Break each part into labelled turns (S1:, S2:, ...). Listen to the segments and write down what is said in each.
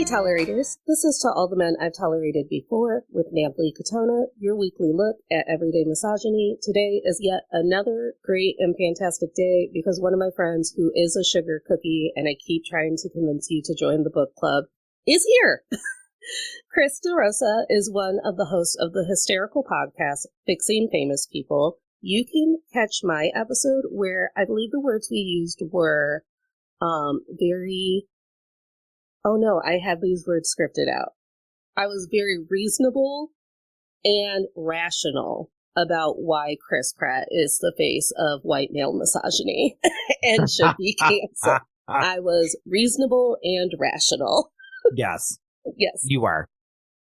S1: Hey tolerators, this is To All the Men I've Tolerated Before with Namply Katona, your weekly look at everyday misogyny. Today is yet another great and fantastic day because one of my friends who is a sugar cookie, and I keep trying to convince you to join the book club, is here. Chris DeRosa is one of the hosts of the hysterical podcast, Fixing Famous People. You can catch my episode where I believe the words we used were I had these words scripted out. I was very reasonable and rational about why Chris Pratt is the face of white male misogyny and should be canceled. I was reasonable and rational.
S2: Yes.
S1: Yes.
S2: You are.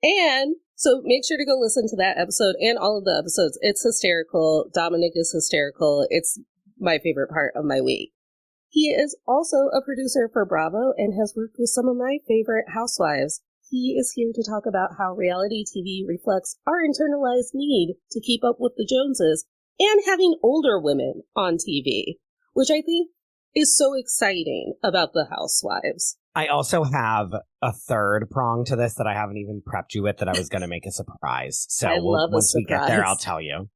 S1: And so make sure to go listen to that episode and all of the episodes. It's hysterical. Dominic is hysterical. It's my favorite part of my week. He is also a producer for Bravo and has worked with some of my favorite housewives. He is here to talk about how reality TV reflects our internalized need to keep up with the Joneses and having older women on TV, which I think is so exciting about the housewives.
S2: I also have a third prong to this that I haven't even prepped you with that I was going to make a surprise. So once we get there, I'll tell you.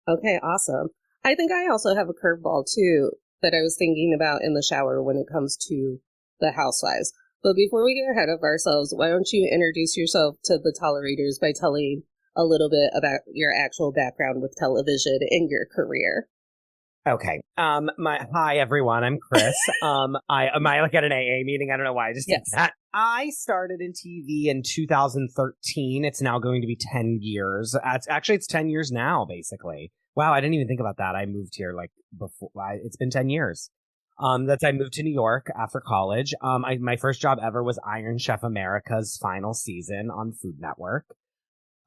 S1: Okay, awesome. I think I also have a curveball too that I was thinking about in the shower when it comes to the housewives. But before we get ahead of ourselves, why don't you introduce yourself to the tolerators by telling a little bit about your actual background with television and your career?
S2: Okay. Hi everyone. I'm Chris. Am I like at an AA meeting? I don't know why I just did that. I started in TV in 2013. It's now going to be 10 years. It's 10 years now, basically. Wow, I didn't even think about that. I moved here before. It's been 10 years. I moved to New York after college. My first job ever was Iron Chef America's final season on Food Network.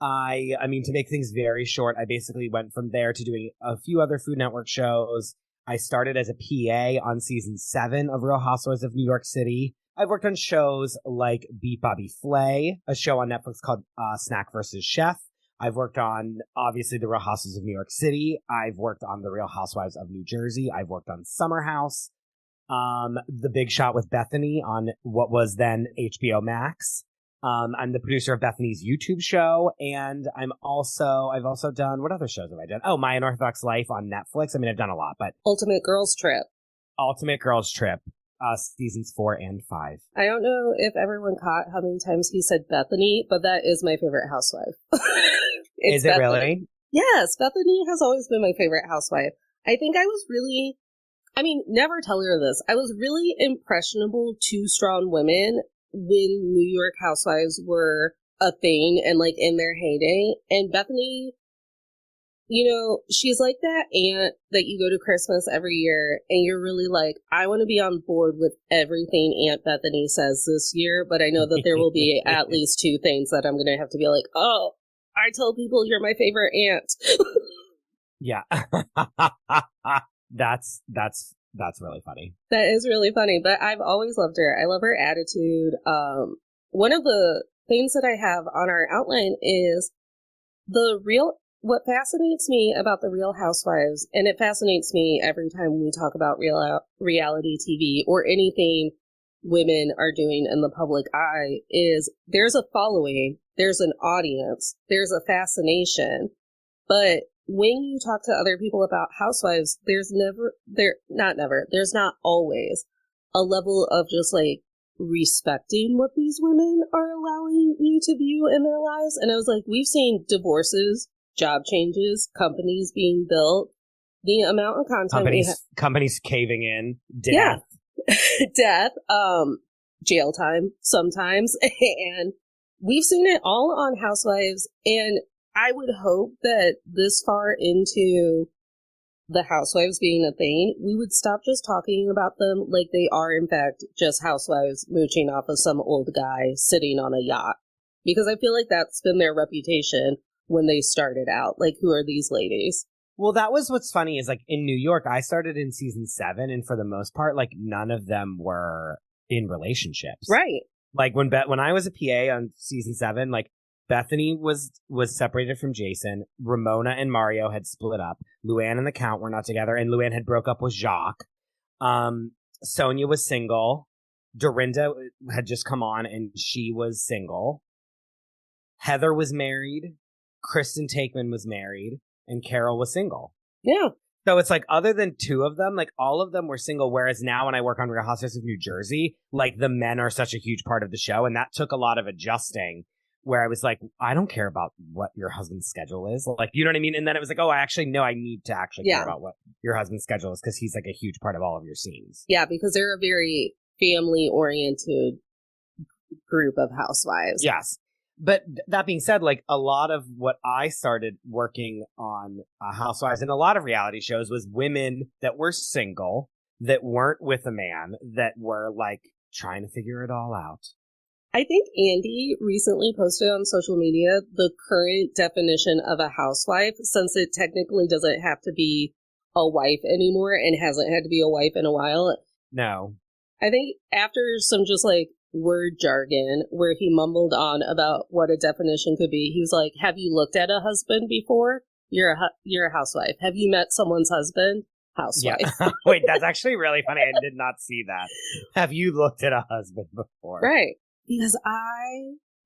S2: I mean, to make things very short, I basically went from there to doing a few other Food Network shows. I started as a PA on season 7 of Real Housewives of New York City. I've worked on shows like Beat Bobby Flay, a show on Netflix called Snack vs. Chef. I've worked on, obviously, The Real Housewives of New York City. I've worked on The Real Housewives of New Jersey. I've worked on Summer House. The Big Shot with Bethany on what was then HBO Max. I'm the producer of Bethany's YouTube show. And I've also done, what other shows have I done? Oh, My Unorthodox Life on Netflix. I mean, I've done a lot, but.
S1: Ultimate Girls Trip.
S2: Seasons 4 and 5.
S1: I don't know if everyone caught how many times he said Bethany, but that is my favorite housewife.
S2: Is it Bethany. Really?
S1: Yes, Bethany has always been my favorite housewife. I think never tell her this. I was really impressionable to strong women when New York housewives were a thing and like in their heyday. And Bethany, you know, she's like that aunt that you go to Christmas every year and you're really like, I want to be on board with everything Aunt Bethany says this year, but I know that there will be at least 2 things that I'm going to have to be like, oh, I tell people you're my favorite aunt.
S2: Yeah. That's really funny.
S1: That is really funny, but I've always loved her. I love her attitude. One of the things that I have on our outline is what fascinates me about the Real Housewives, and it fascinates me every time we talk about reality TV or anything women are doing in the public eye, is there's a following, there's an audience, there's a fascination. But when you talk to other people about housewives, there's not always a level of just like respecting what these women are allowing you to view in their lives. And I was like, we've seen divorces, job changes, companies being built, the amount of content
S2: companies caving in,
S1: death, jail time sometimes, and we've seen it all on Housewives. And I would hope that this far into the housewives being a thing, we would stop just talking about them like they are in fact just housewives mooching off of some old guy sitting on a yacht, because I feel like that's been their reputation when they started out. Like, who are these ladies?
S2: Well, that was what's funny is, like, in New York, I started in season 7, and for the most part, like, none of them were in relationships.
S1: Right.
S2: Like, when I was a PA on season 7, like, Bethany was separated from Jason. Ramona and Mario had split up. Luann and the Count were not together, and Luann had broke up with Jacques. Sonia was single. Dorinda had just come on and she was single. Heather was married. Kristen Takeman was married. And Carol was single.
S1: Yeah.
S2: So it's like, other than two of them, like all of them were single. Whereas now when I work on Real Housewives of New Jersey, like the men are such a huge part of the show. And that took a lot of adjusting where I was like, I don't care about what your husband's schedule is. Like, you know what I mean? And then it was like, oh, I need to actually care about what your husband's schedule is because he's like a huge part of all of your scenes.
S1: Yeah, because they're a very family-oriented group of housewives.
S2: Yes. But that being said, like a lot of what I started working on Housewives and a lot of reality shows was women that were single, that weren't with a man, that were like trying to figure it all out.
S1: I think Andy recently posted on social media the current definition of a housewife, since it technically doesn't have to be a wife anymore and hasn't had to be a wife in a while.
S2: No.
S1: I think after some just like word jargon where he mumbled on about what a definition could be, he was like, have you looked at a husband before? You're a housewife. Have you met someone's husband? Housewife.
S2: Yeah. Wait, that's actually really funny. I did not see that. Have you looked at a husband before?
S1: Right. Because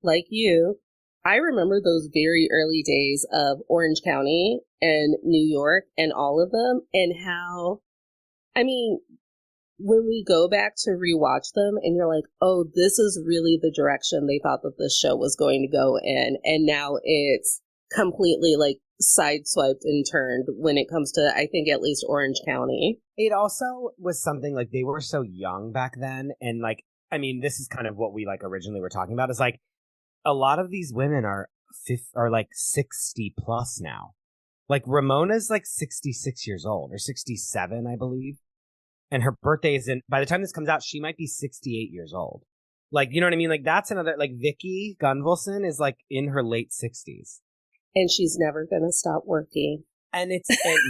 S1: like you, I remember those very early days of Orange County and New York and all of them, and how, I mean, when we go back to rewatch them and you're like, oh, this is really the direction they thought that this show was going to go in. And now it's completely like sideswiped and turned when it comes to, I think, at least Orange County.
S2: It also was something like they were so young back then. And like, I mean, this is kind of what we like originally were talking about is like a lot of these women are like 60 plus now. Like Ramona's like 66 years old or 67, I believe. And her birthday is by the time this comes out, she might be 68 years old. Like, you know what I mean? Like, that's another, like, Vicky Gunvalson is, like, in her late 60s.
S1: And she's never going to stop working.
S2: And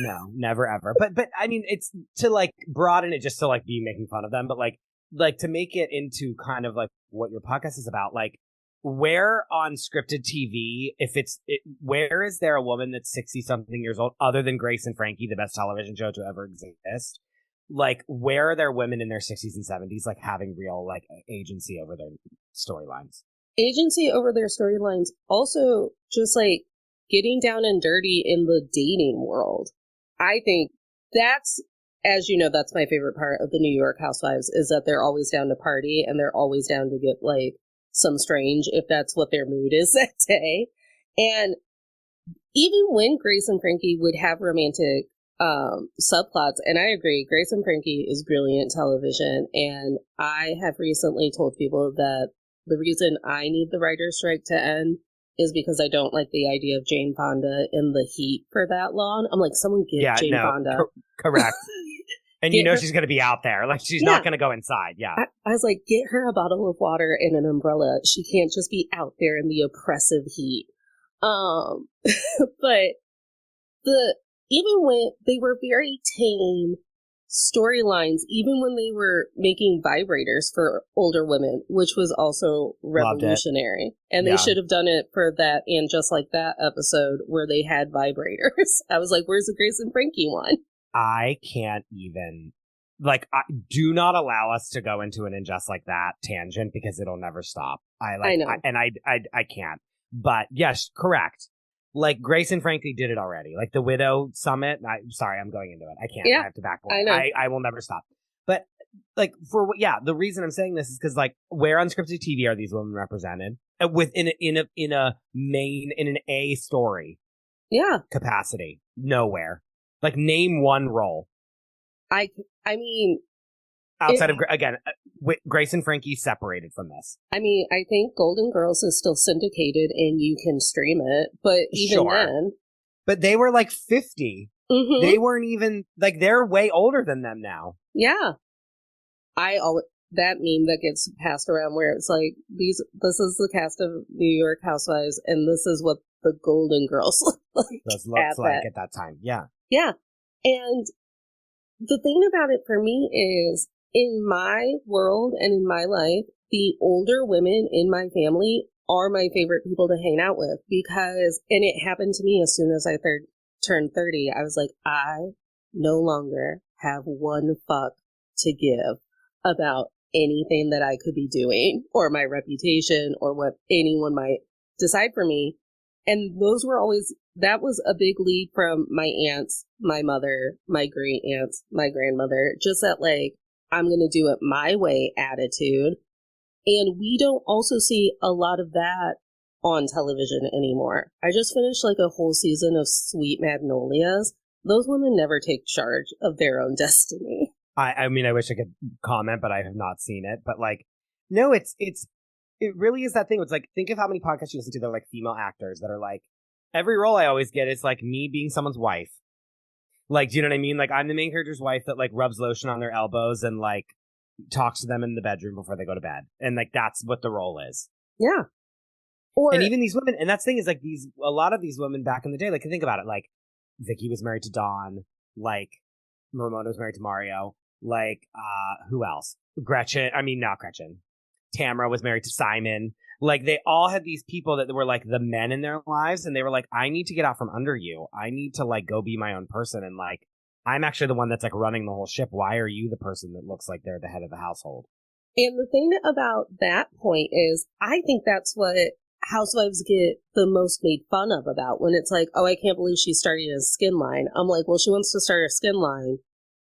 S2: no, never ever. But, I mean, it's to, like, broaden it just to, like, be making fun of them. But, like, to make it into kind of, like, what your podcast is about. Like, where on scripted TV, where is there a woman that's 60-something years old, other than Grace and Frankie, the best television show to ever exist? Like, where are there women in their 60s and 70s, like, having real, like, agency over their storylines?
S1: Agency over their storylines. Also, just, like, getting down and dirty in the dating world. I think that's, as you know, that's my favorite part of the New York Housewives, is that they're always down to party, and they're always down to get, like, some strange, if that's what their mood is that day. And even when Grace and Frankie would have romantic subplots, and I agree, Grace and Frankie is brilliant television, and I have recently told people that the reason I need the writer's strike to end is because I don't like the idea of Jane Fonda in the heat for that long. I'm like, someone get Jane Fonda.
S2: Correct. And you know she's going to be out there. Like, she's not going to go inside. Yeah.
S1: I was like, get her a bottle of water and an umbrella. She can't just be out there in the oppressive heat. But even when they were very tame storylines, even when they were making vibrators for older women, which was also revolutionary. And they should have done it for that and Just Like That episode where they had vibrators. I was like, where's the Grace and Frankie one?
S2: I can't even, like, do not allow us to go into an And Just Like That tangent because it'll never stop. I know. I can't. But yes, correct. Like, Grace and Frankie did it already. Like, the Widow Summit. Sorry, I'm going into it. I can't. Yeah, I have to back away.
S1: I know.
S2: I will never stop. But, like, the reason I'm saying this is because, like, where on scripted TV are these women represented? In an A story.
S1: Yeah.
S2: Capacity. Nowhere. Like, name one role.
S1: I mean...
S2: Outside of, again, Grace and Frankie separated from this.
S1: I mean, I think Golden Girls is still syndicated and you can stream it, but even then...
S2: But they were like 50. Mm-hmm. They weren't even, like, they're way older than them now.
S1: Yeah. That meme that gets passed around where it's like, this is the cast of New York Housewives and this is what the Golden Girls look like.
S2: At that time. Yeah.
S1: Yeah. And the thing about it for me is, in my world and in my life, the older women in my family are my favorite people to hang out with because, and it happened to me as soon as I turned 30, I was like, I no longer have one fuck to give about anything that I could be doing or my reputation or what anyone might decide for me. And those were always, that was a big lead from my aunts, my mother, my great aunts, my grandmother, just that like, I'm going to do it my way attitude. And we don't also see a lot of that on television anymore. I just finished like a whole season of Sweet Magnolias. Those women never take charge of their own destiny.
S2: I mean, I wish I could comment, but I have not seen it. But like, no, it really is that thing. It's like, think of how many podcasts you listen to. They're like female actors that are like, every role I always get is like me being someone's wife. Like, do you know what I mean? Like, I'm the main character's wife that like rubs lotion on their elbows and like talks to them in the bedroom before they go to bed. And like, that's what the role is.
S1: Yeah. Or,
S2: and even these women, and that's the thing is like a lot of these women back in the day, like think about it, like Vicky was married to Dawn, like Ramona was married to Mario, like, who else? Not Gretchen. Tamara was married to Simon. Like, they all had these people that were, like, the men in their lives, and they were like, I need to get out from under you. I need to, like, go be my own person, and, like, I'm actually the one that's, like, running the whole ship. Why are you the person that looks like they're the head of the household?
S1: And the thing about that point is, I think that's what housewives get the most made fun of about, when it's like, oh, I can't believe she's starting a skin line. I'm like, well, she wants to start a skin line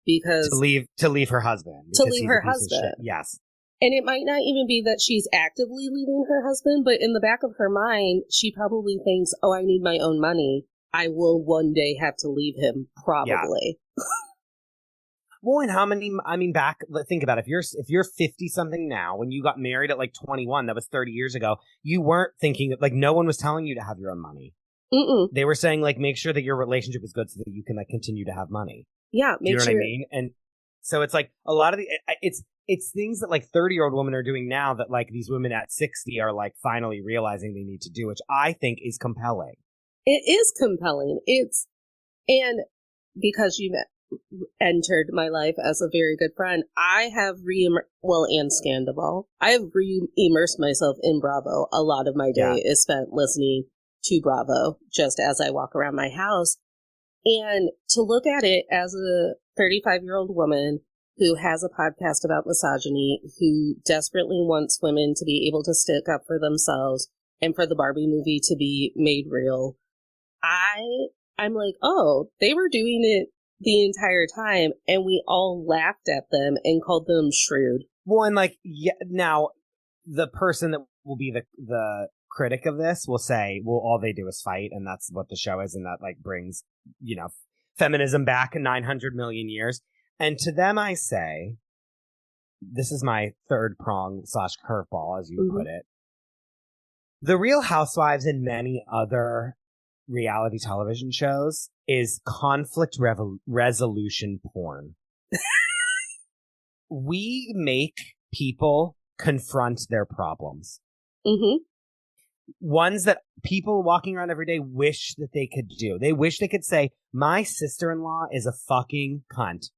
S1: because...
S2: To leave her husband.
S1: To leave her husband.
S2: Yes.
S1: And it might not even be that she's actively leaving her husband, but in the back of her mind, she probably thinks, oh, I need my own money. I will one day have to leave him, probably.
S2: Yeah. Well, and how many, think about it. If you're 50 something now, when you got married at like 21, that was 30 years ago, you weren't thinking, like, no one was telling you to have your own money.
S1: Mm-mm.
S2: They were saying, like, make sure that your relationship is good so that you can, like, continue to have money.
S1: Yeah.
S2: Do you know what I mean? And so it's like a lot of it's things that like 30-year-old women are doing now that like these women at 60 are like finally realizing they need to do, which I think is compelling.
S1: It is compelling. And because you've entered my life as a very good friend, I have and Scandival, I have re-immersed myself in Bravo. A lot of my day is spent listening to Bravo just as I walk around my house. And to look at it as a 35-year-old woman who has a podcast about misogyny, who desperately wants women to be able to stick up for themselves and for the Barbie movie to be made real, I'm like, oh, they were doing it the entire time, and we all laughed at them and called them shrewd.
S2: Well, and like, yeah, now the person that will be the critic of this will say, well, all they do is fight, and that's what the show is, and that like brings, feminism back 900 million years. And to them, I say, this is my third prong / curveball, as you put it. The Real Housewives and many other reality television shows is conflict resolution porn. We make people confront their problems. Mm-hmm. Ones that people walking around every day wish that they could do. They wish they could say, my sister-in-law is a fucking cunt.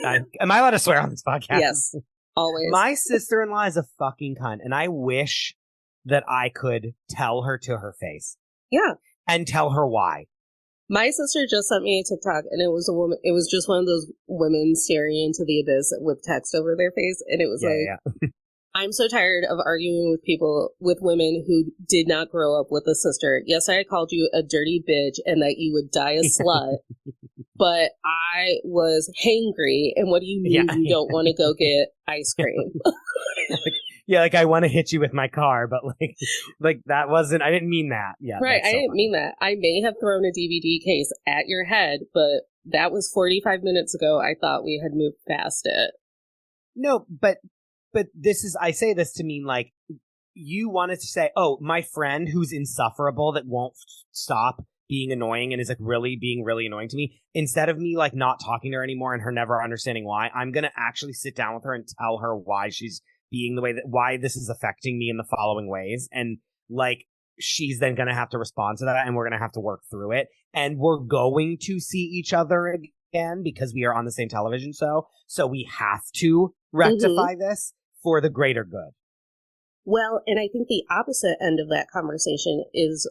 S2: Am I allowed to swear on this podcast?
S1: Yes, always.
S2: My sister-in-law is a fucking cunt, and I wish that I could tell her to her face.
S1: Yeah. And
S2: tell her why.
S1: My sister just sent me a TikTok, and it was a woman. It was just one of those women staring into the abyss with text over their face, and it was I'm so tired of arguing with women who did not grow up with a sister. Yes, I called you a dirty bitch and that you would die a slut, but I was hangry, and what do you mean you don't want to go get ice cream?
S2: Like I want to hit you with my car, but like that wasn't, I didn't mean that. Yeah,
S1: right, I didn't mean that. I may have thrown a DVD case at your head, but that was 45 minutes ago. I thought we had moved past it.
S2: No, but this is, I say this to mean like, you wanted to say, oh, my friend who's insufferable that won't stop being annoying and is like being really annoying to me, instead of me like not talking to her anymore and her never understanding why, I'm going to actually sit down with her and tell her why she's being the way why this is affecting me in the following ways. And like, she's then going to have to respond to that, and we're going to have to work through it. And we're going to see each other again because we are on the same television show. So we have to rectify this for the greater good.
S1: Well, and I think the opposite end of that conversation is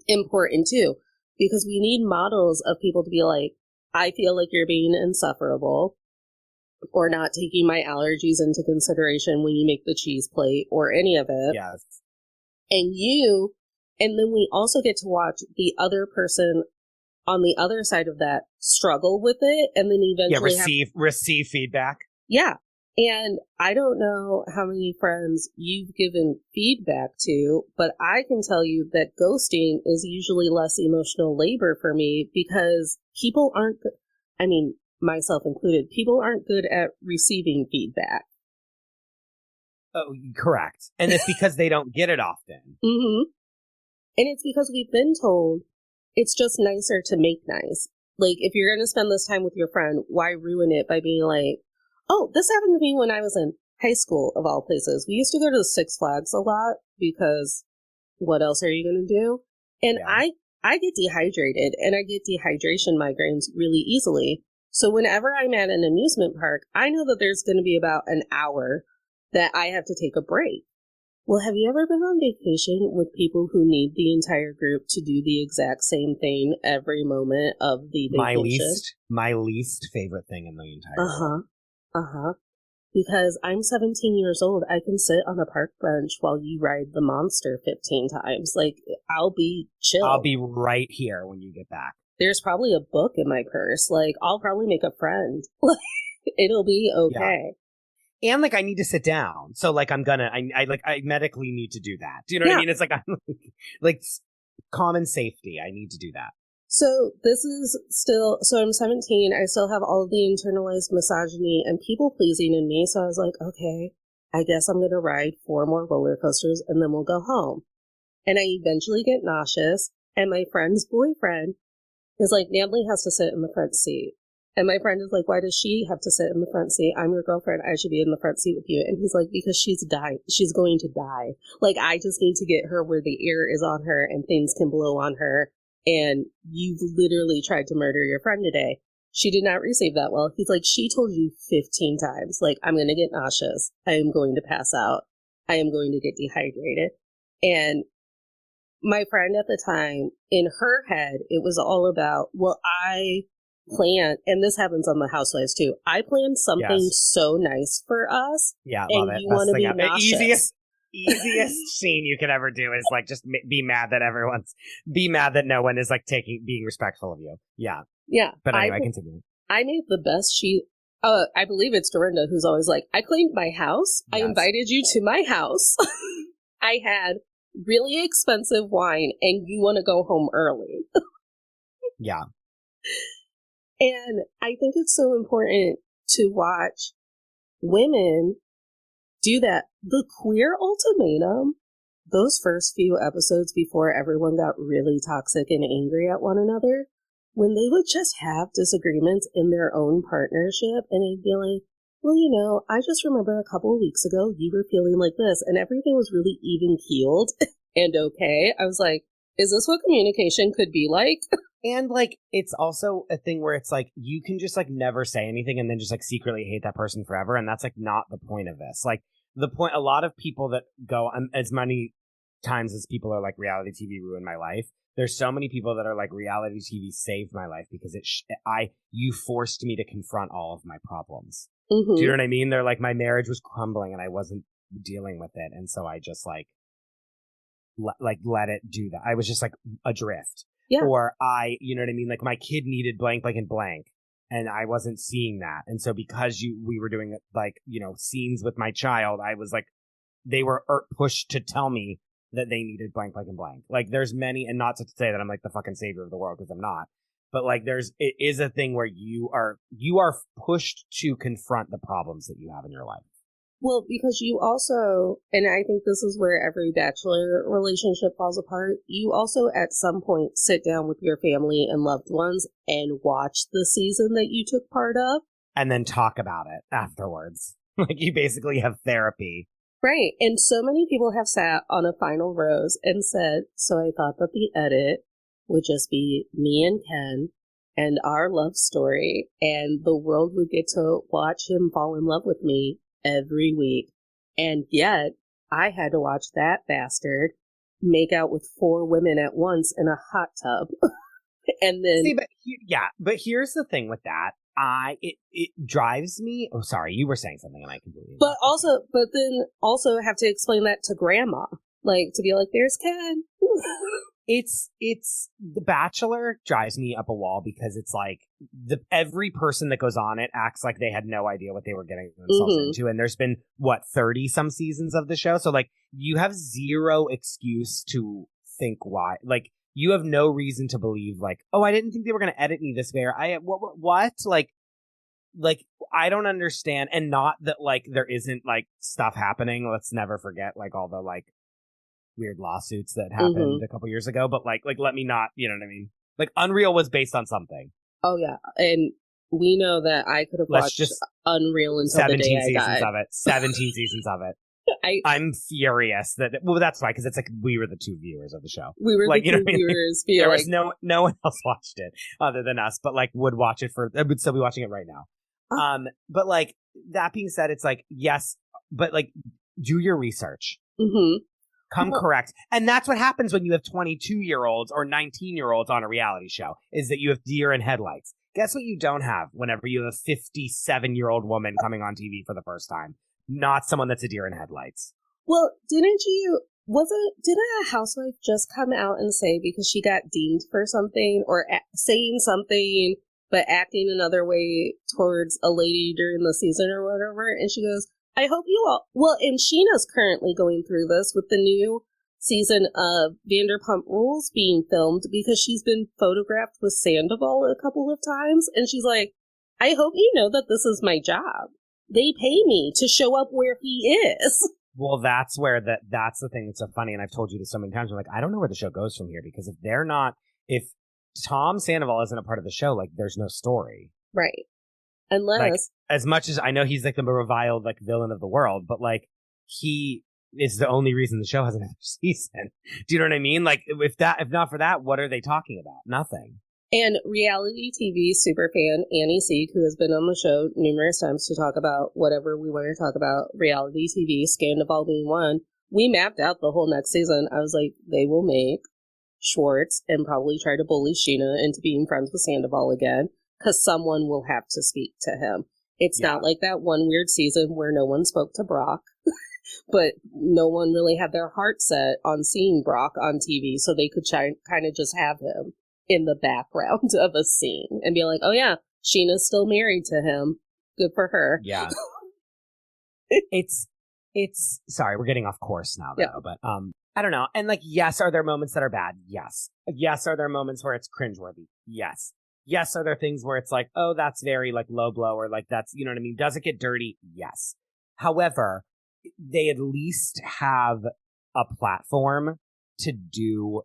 S1: important too, because we need models of people to be like, I feel like you're being insufferable. or not taking my allergies into consideration when you make the cheese plate or any of it.
S2: Yes.
S1: And then we also get to watch the other person on the other side of that struggle with it, and then eventually
S2: receive feedback.
S1: Yeah. And I don't know how many friends you've given feedback to, but I can tell you that ghosting is usually less emotional labor for me because people aren't, I mean, myself included, people aren't good at receiving feedback.
S2: Oh, correct. And it's because they don't get it often.
S1: Mm-hmm. And it's because we've been told it's just nicer to make nice. Like, if you're going to spend this time with your friend, why ruin it by being like, oh, this happened to me when I was in high school, of all places. We used to go to Six Flags a lot because what else are you going to do? And yeah. I get dehydrated, and I get dehydration migraines really easily. So whenever I'm at an amusement park, I know that there's going to be about an hour that I have to take a break. Well, have you ever been on vacation with people who need the entire group to do the exact same thing every moment of the vacation?
S2: My least favorite thing in the entire world.
S1: Because I'm 17 years old, I can sit on a park bench while you ride the monster 15 times. Like, I'll be chill.
S2: I'll be right here when you get back.
S1: There's probably a book in my purse. Like, I'll probably make a friend. It'll be okay.
S2: Yeah. And, like, I need to sit down. So, like, I medically need to do that. Do you know what I mean? It's like, I'm like common safety. I need to do that.
S1: So this is still, so I'm 17. I still have all of the internalized misogyny and people pleasing in me. So I was like, okay, I guess I'm going to ride 4 more roller coasters and then we'll go home. And I eventually get nauseous. And my friend's boyfriend is like, Natalie has to sit in the front seat. And my friend is like, why does she have to sit in the front seat? I'm your girlfriend. I should be in the front seat with you. And he's like, because she's dying. She's going to die. Like, I just need to get her where the air is on her and things can blow on her. And you've literally tried to murder your friend today. She did not receive that well. He's like, she told you 15 times, like, I'm going to get nauseous. I am going to pass out. I am going to get dehydrated. And my friend at the time, in her head, it was all about, well, I planned, and this happens on the Housewives too. I planned something so nice for us.
S2: Yeah,
S1: and
S2: love it.
S1: You want to be nauseous.
S2: Easiest scene you could ever do is like just be mad that no one is like being respectful of you. Yeah. But anyway, continue.
S1: I made the best I believe it's Dorinda who's always like, I cleaned my house. Yes. I invited you to my house. I had really expensive wine and you want to go home early.
S2: Yeah.
S1: And I think it's so important to watch women do that. The Queer Ultimatum, those first few episodes before everyone got really toxic and angry at one another, when they would just have disagreements in their own partnership, and I'd be like, well, you know, I just remember a couple of weeks ago you were feeling like this, and everything was really even-keeled and okay. I was like, is this what communication could be like?
S2: And, like, it's also a thing where it's like, you can just, like, never say anything and then just, like, secretly hate that person forever. And that's, like, not the point of this. Like, the point, a lot of people that go, as many times as people are like, reality TV ruined my life. There's so many people that are like, reality TV saved my life because you forced me to confront all of my problems. Mm-hmm. Do you know what I mean? They're like, my marriage was crumbling and I wasn't dealing with it. And so I just, like let it do that. I was just, like, adrift.
S1: Yeah.
S2: Or you know what I mean? Like, my kid needed blank, blank, and blank, and I wasn't seeing that. And so because we were doing, like, you know, scenes with my child, I was like, they were pushed to tell me that they needed blank, blank, and blank. Like, there's many, and not to say that I'm like the fucking savior of the world, because I'm not. But, like, it is a thing where you are pushed to confront the problems that you have in your life.
S1: Well, because you also, and I think this is where every bachelor relationship falls apart, you also at some point sit down with your family and loved ones and watch the season that you took part of.
S2: And then talk about it afterwards. Like, you basically have therapy.
S1: Right. And so many people have sat on a final rose and said, so I thought that the edit would just be me and Ken and our love story, and the world would get to watch him fall in love with me every week. And yet I had to watch that bastard make out with 4 women at once in a hot tub. And then
S2: but here's the thing with that. It drives me. Oh, sorry, you were saying something, and I completely.
S1: But then also have to explain that to grandma, like to be like, "There's Ken."
S2: It's The Bachelor drives me up a wall because it's like every person that goes on it acts like they had no idea what they were getting themselves into, and there's been 30 some seasons of the show, so like you have zero excuse to think why, like you have no reason to believe like, oh, I didn't think they were going to edit me this way, or what like I don't understand. And not that like there isn't like stuff happening. Let's never forget like all the like weird lawsuits that happened a couple years ago, but like let me not, you know what I mean? Like Unreal was based on something.
S1: Oh yeah, and we know that I could have watched Unreal until the day I died.
S2: 17 seasons of it. I'm furious that that's why, because it's like we were the two viewers of the show.
S1: We were
S2: like,
S1: the two viewers. There
S2: was no one else watched it other than us, but like would watch it would still be watching it right now. But like that being said, it's like yes, but like do your research. Come correct. And that's what happens when you have 22-year-olds or 19-year-olds on a reality show, is that you have deer in headlights. Guess what you don't have whenever you have a 57-year-old woman coming on TV for the first time? Not someone that's a deer in headlights.
S1: Well, did a housewife just come out and say, because she got deemed for something or saying something but acting another way towards a lady during the season or whatever, and she goes, I hope you all... Well, and Sheena's currently going through this with the new season of Vanderpump Rules being filmed because she's been photographed with Sandoval a couple of times, and she's like, I hope you know that this is my job. They pay me to show up where he is.
S2: Well, that's the thing that's so funny, and I've told you this so many times. I'm like, I don't know where the show goes from here, because if Tom Sandoval isn't a part of the show, like, there's no story.
S1: Right. Unless...
S2: Like, as much as I know he's like the reviled like villain of the world, but like he is the only reason the show has another season. Do you know what I mean? Like if not for that, what are they talking about? Nothing.
S1: And reality TV superfan Annie Seek, who has been on the show numerous times to talk about whatever we want to talk about, reality TV, Scandival being one, we mapped out the whole next season. I was like, they will make Schwartz and probably try to bully Sheena into being friends with Sandoval again, because someone will have to speak to him. It's not like that one weird season where no one spoke to Brock, but no one really had their heart set on seeing Brock on TV, so they could kind of just have him in the background of a scene and be like, oh yeah, Sheena's still married to him. Good for her.
S2: Yeah. It's sorry, we're getting off course now though, but I don't know. And like, yes, are there moments that are bad? Yes. Yes, are there moments where it's cringeworthy? Yes. Yes, are there things where it's like, oh, that's very like low blow, or like that's, you know what I mean? Does it get dirty? Yes. However, they at least have a platform to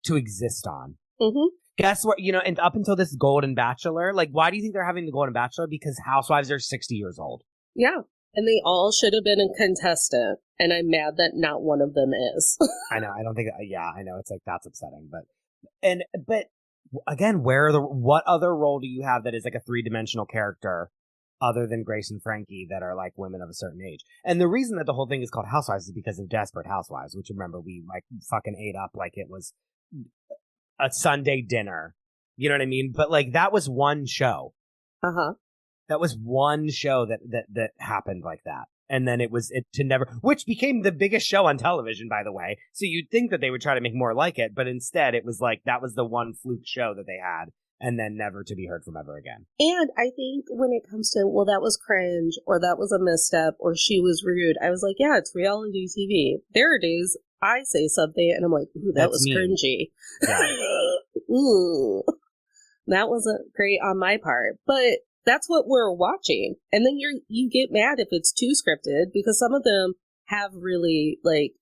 S2: exist on. Guess what? You know, and up until this Golden Bachelor, like, why do you think they're having the Golden Bachelor? Because Housewives are 60 years old. Yeah.
S1: And they all should have been a contestant. And I'm mad that not one of them is.
S2: I know. I don't think, I know. It's like, that's upsetting. But again, what other role do you have that is like a three-dimensional character other than Grace and Frankie that are like women of a certain age? And the reason that the whole thing is called Housewives is because of Desperate Housewives, which, remember, we like fucking ate up like it was a Sunday dinner. You know what I mean? But like that was one show. That was one show that happened like that. And then which became the biggest show on television, by the way. So you'd think that they would try to make more like it, but instead it was like, that was the one fluke show that they had, and then never to be heard from ever again.
S1: And I think when it comes to, well, that was cringe, or that was a misstep, or she was rude, I was like, yeah, it's reality TV. There are days I say something and I'm like, ooh, that was cringy. Yeah. Ooh, that wasn't great on my part. But that's what we're watching. And then you get mad if it's too scripted, because some of them have really like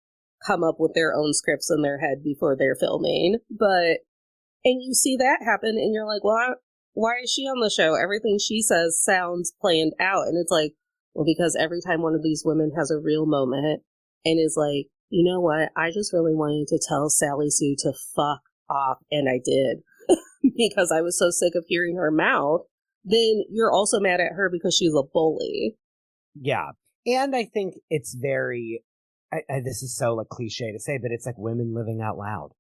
S1: come up with their own scripts in their head before they're filming. And you see that happen and you're like, well, why is she on the show? Everything she says sounds planned out. And it's like, well, because every time one of these women has a real moment and is like, you know what? I just really wanted to tell Sally Sue to fuck off. And I did because I was so sick of hearing her mouth. Then you're also mad at her because she's a bully.
S2: Yeah. And I think it's very, this is so like cliche to say, but it's like women living out loud.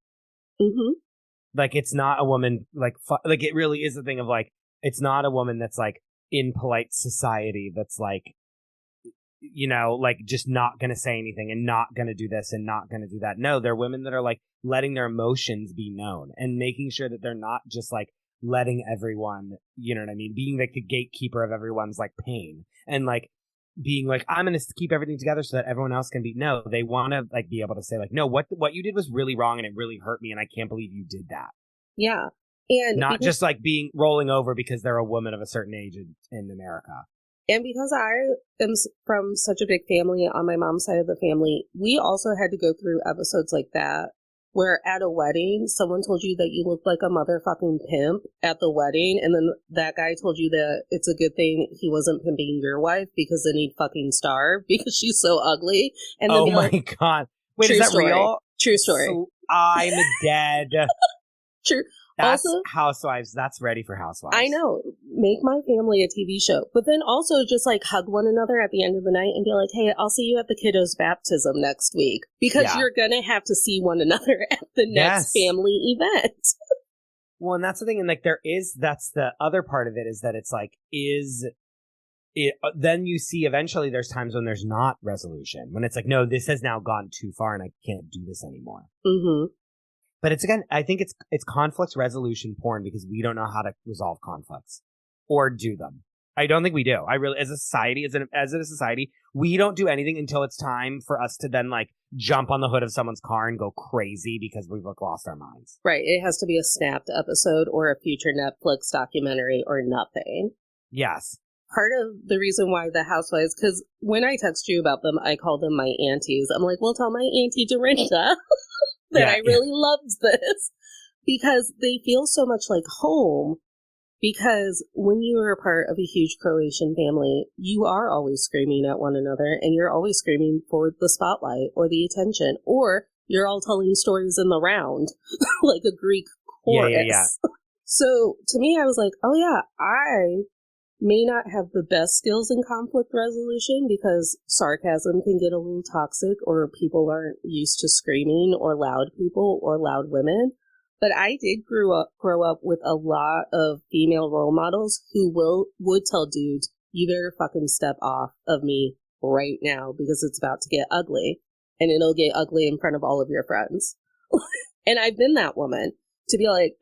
S2: Like, it's not a woman, like, like, it really is a thing of, like, it's not a woman that's, like, in polite society that's, like, you know, like, just not going to say anything and not going to do this and not going to do that. No, they're women that are, like, letting their emotions be known and making sure that they're not just, like, letting everyone, you know what I mean, being, like, the gatekeeper of everyone's, like, pain and, like, being like, I'm going to keep everything together so that everyone else can be. No, they want to, like, be able to say, like, no, what you did was really wrong and it really hurt me and I can't believe you did that.
S1: Yeah. And
S2: not just, like, rolling over because they're a woman of a certain age in America.
S1: And because I am from such a big family on my mom's side of the family, we also had to go through episodes like that where at a wedding, someone told you that you looked like a motherfucking pimp at the wedding. And then that guy told you that it's a good thing he wasn't pimping your wife because then he'd fucking starve because she's so ugly. And then
S2: oh my God. Wait, is that
S1: story.
S2: real?
S1: True story.
S2: So I'm dead.
S1: True.
S2: That's
S1: also,
S2: Housewives. That's ready for Housewives.
S1: I know. Make my family a TV show. But then also just like hug one another at the end of the night and be like, hey, I'll see you at the kiddo's baptism next week. Because you're going to have to see one another at the next family event.
S2: Well, and that's the thing. And like that's the other part of it is that it's like, then you see eventually there's times when there's not resolution. When it's like, no, this has now gone too far and I can't do this anymore.
S1: Mm-hmm.
S2: But it's, again, I think it's conflict resolution porn because we don't know how to resolve conflicts or do them. I don't think we do. I really, as a society, as a society, we don't do anything until it's time for us to then, like, jump on the hood of someone's car and go crazy because we've lost our minds.
S1: Right. It has to be a snapped episode or a future Netflix documentary or nothing.
S2: Yes.
S1: Part of the reason why the Housewives, because when I text you about them, I call them my aunties. I'm like, well, tell my auntie Dorinda that I really loved this because they feel so much like home. Because when you are a part of a huge Croatian family, you are always screaming at one another and you're always screaming for the spotlight or the attention, or you're all telling stories in the round like a Greek chorus.
S2: Yeah.
S1: So to me, I was like, oh yeah, I may not have the best skills in conflict resolution because sarcasm can get a little toxic or people aren't used to screaming or loud people or loud women. But I did grow up with a lot of female role models who would tell dudes, you better fucking step off of me right now because it's about to get ugly and it'll get ugly in front of all of your friends. And I've been that woman to be like,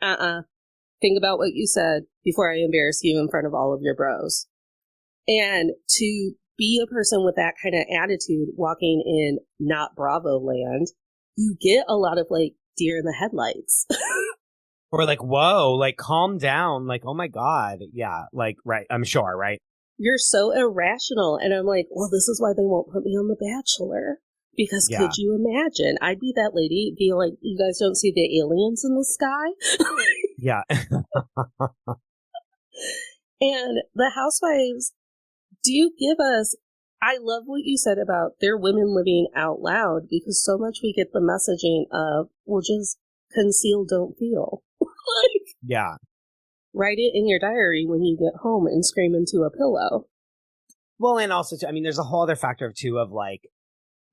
S1: think about what you said before I embarrass you in front of all of your bros. And to be a person with that kind of attitude walking in not Bravo land, you get a lot of like deer in the headlights.
S2: Or like, whoa, like calm down. Like, oh my God. Yeah. Like, right. I'm sure. Right.
S1: You're so irrational. And I'm like, well, this is why they won't put me on The Bachelor. Because could you imagine? I'd be that lady being like, you guys don't see the aliens in the sky?
S2: Yeah.
S1: And the Housewives do give us, I love what you said about their women living out loud because so much we get the messaging of, well, just conceal, don't feel. Like,
S2: yeah.
S1: Write it in your diary when you get home and scream into a pillow.
S2: Well, and also, I mean, there's a whole other factor of too of like,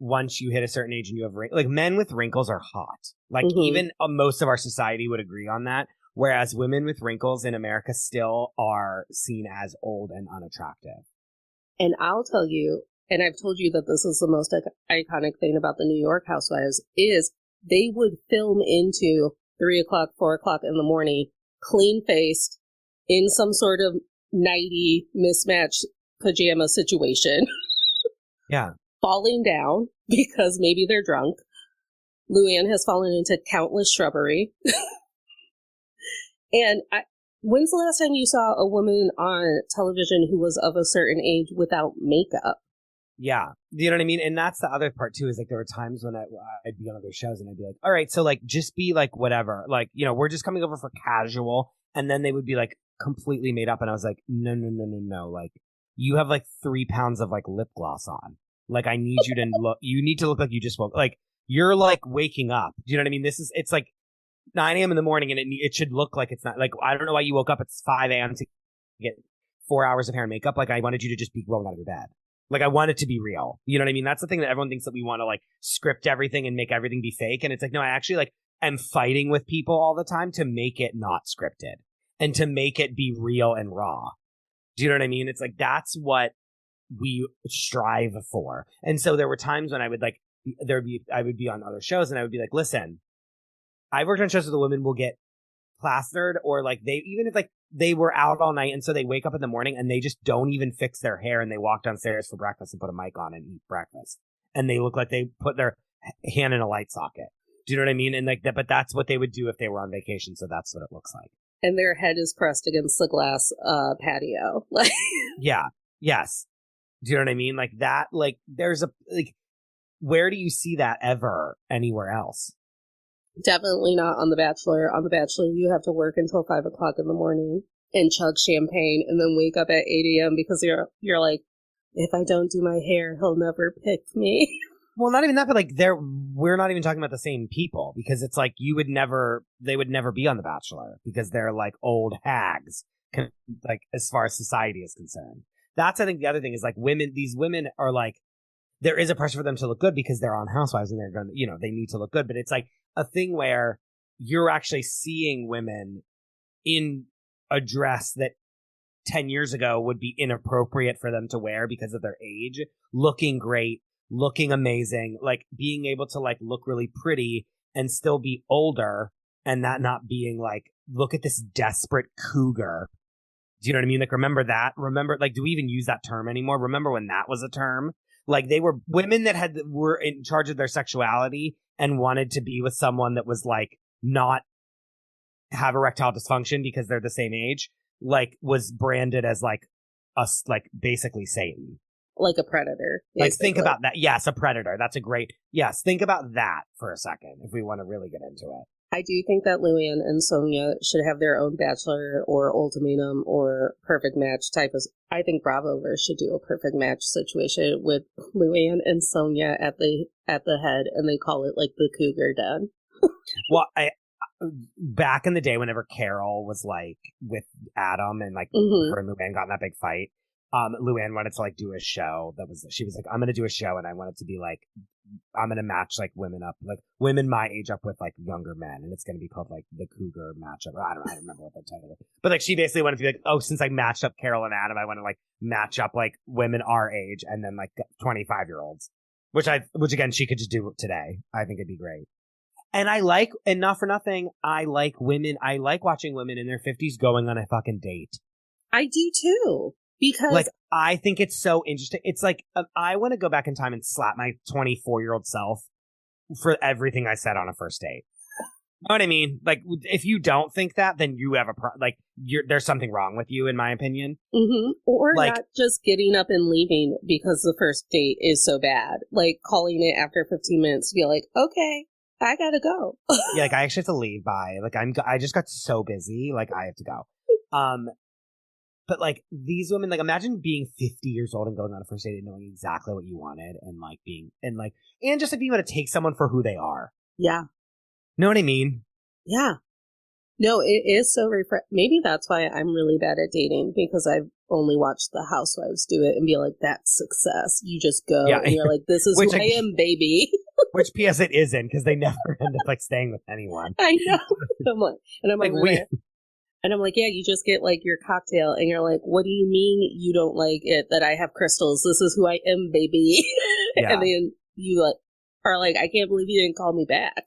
S2: once you hit a certain age and you have like men with wrinkles are hot. Like even most of our society would agree on that. Whereas women with wrinkles in America still are seen as old and unattractive.
S1: And I'll tell you, and I've told you that this is the most iconic thing about the New York Housewives, is they would film into 3 o'clock, 4 o'clock in the morning, clean-faced, in some sort of nighty mismatched pajama situation.
S2: Yeah.
S1: Falling down because maybe they're drunk. Luann has fallen into countless shrubbery. And when's the last time you saw a woman on television who was of a certain age without makeup?
S2: Yeah. You know what I mean? And that's the other part too, is like there were times when I'd be on other shows and I'd be like, all right, so like just be like whatever. Like, you know, we're just coming over for casual. And then they would be like completely made up. And I was like, no. Like you have like 3 pounds of like lip gloss on. Like I need you to look like you just woke. Like you're like waking up. Do you know what I mean? It's like 9 a.m. in the morning and it should look like it's not like, I don't know why you woke up at 5 a.m. to get 4 hours of hair and makeup. Like I wanted you to just be rolling out of your bed. Like I want it to be real. You know what I mean? That's the thing that everyone thinks that we want to like script everything and make everything be fake. And it's like, no, I actually like am fighting with people all the time to make it not scripted and to make it be real and raw. Do you know what I mean? It's like, that's what we strive for. And so there were times when I would like, I would be on other shows and I would be like, listen, I worked on shows where the women will get plastered, or like even if like they were out all night and so they wake up in the morning and they just don't even fix their hair and they walk downstairs for breakfast and put a mic on and eat breakfast and they look like they put their hand in a light socket. Do you know what I mean? And like that, but that's what they would do if they were on vacation. So that's what it looks like.
S1: And their head is pressed against the glass patio. Like,
S2: yeah. Yes. Do you know what I mean? Like that, like there's a, like, where do you see that ever anywhere else?
S1: Definitely not on The Bachelor. On The Bachelor, you have to work until 5 o'clock in the morning and chug champagne and then wake up at 8 a.m. because you're like, if I don't do my hair, he'll never pick me.
S2: Well, not even that, but like we're not even talking about the same people, because it's like they would never be on The Bachelor because they're like old hags, like as far as society is concerned. That's, I think, the other thing is like these women are like, there is a pressure for them to look good because they're on Housewives and they're going to, they need to look good. But it's like a thing where you're actually seeing women in a dress that 10 years ago would be inappropriate for them to wear because of their age, looking great, looking amazing, like being able to like look really pretty and still be older, and that not being like, look at this desperate cougar. Do you know what I mean? Like, remember that? Remember, like, do we even use that term anymore? Remember when that was a term? Like, they were women that were in charge of their sexuality and wanted to be with someone that was like not have erectile dysfunction because they're the same age, like was branded as like us, like basically Satan.
S1: Like a predator. Basically.
S2: Like, think about that. Yes, a predator. That's a great, yes, think about that for a second if we want to really get into it.
S1: I do think that Luann and Sonia should have their own Bachelor or Ultimatum or Perfect Match type of. I think Bravoverse should do a Perfect Match situation with Luann and Sonia at the head, and they call it like the Cougar Den.
S2: Well, back in the day, whenever Carol was like with Adam and like her and Luann got in that big fight, Luann wanted to like do a show she was like, I'm gonna do a show and I want it to be like, I'm gonna match like women up, like women my age up with like younger men, and it's gonna be called like the Cougar matchup. Or I don't remember what the title is, but like she basically wanted to be like, oh, since I matched up Carol and Adam, I want to like match up like women our age and then like 25-year-olds, which again she could just do today. I think it'd be great. And and not for nothing, I like watching women in their 50s going on a fucking date.
S1: I do too. Because
S2: like, I think it's so interesting. It's like, I want to go back in time and slap my 24-year-old self for everything I said on a first date. You know what I mean? Like, if you don't think that, then you have there's something wrong with you, in my opinion.
S1: Mm-hmm. Or
S2: like,
S1: not just getting up and leaving because the first date is so bad. Like, calling it after 15 minutes to be like, okay, I gotta go.
S2: Yeah, like, I actually have to leave by, like, I just got so busy, like, I have to go. But like, these women, like, imagine being 50 years old and going on a first date and knowing exactly what you wanted and like and just like being able to take someone for who they are.
S1: Yeah.
S2: Know what I mean?
S1: Yeah. No, it is so maybe that's why I'm really bad at dating, because I've only watched the Housewives do it and be like, that's success. You just go and you're like, this is who I am, baby.
S2: Which PS it isn't, because they never end up like staying with anyone.
S1: I know. And I'm like, yeah, you just get like your cocktail and you're like, what do you mean you don't like it that I have crystals? This is who I am, baby. Yeah. And then you like are like, I can't believe you didn't call me back.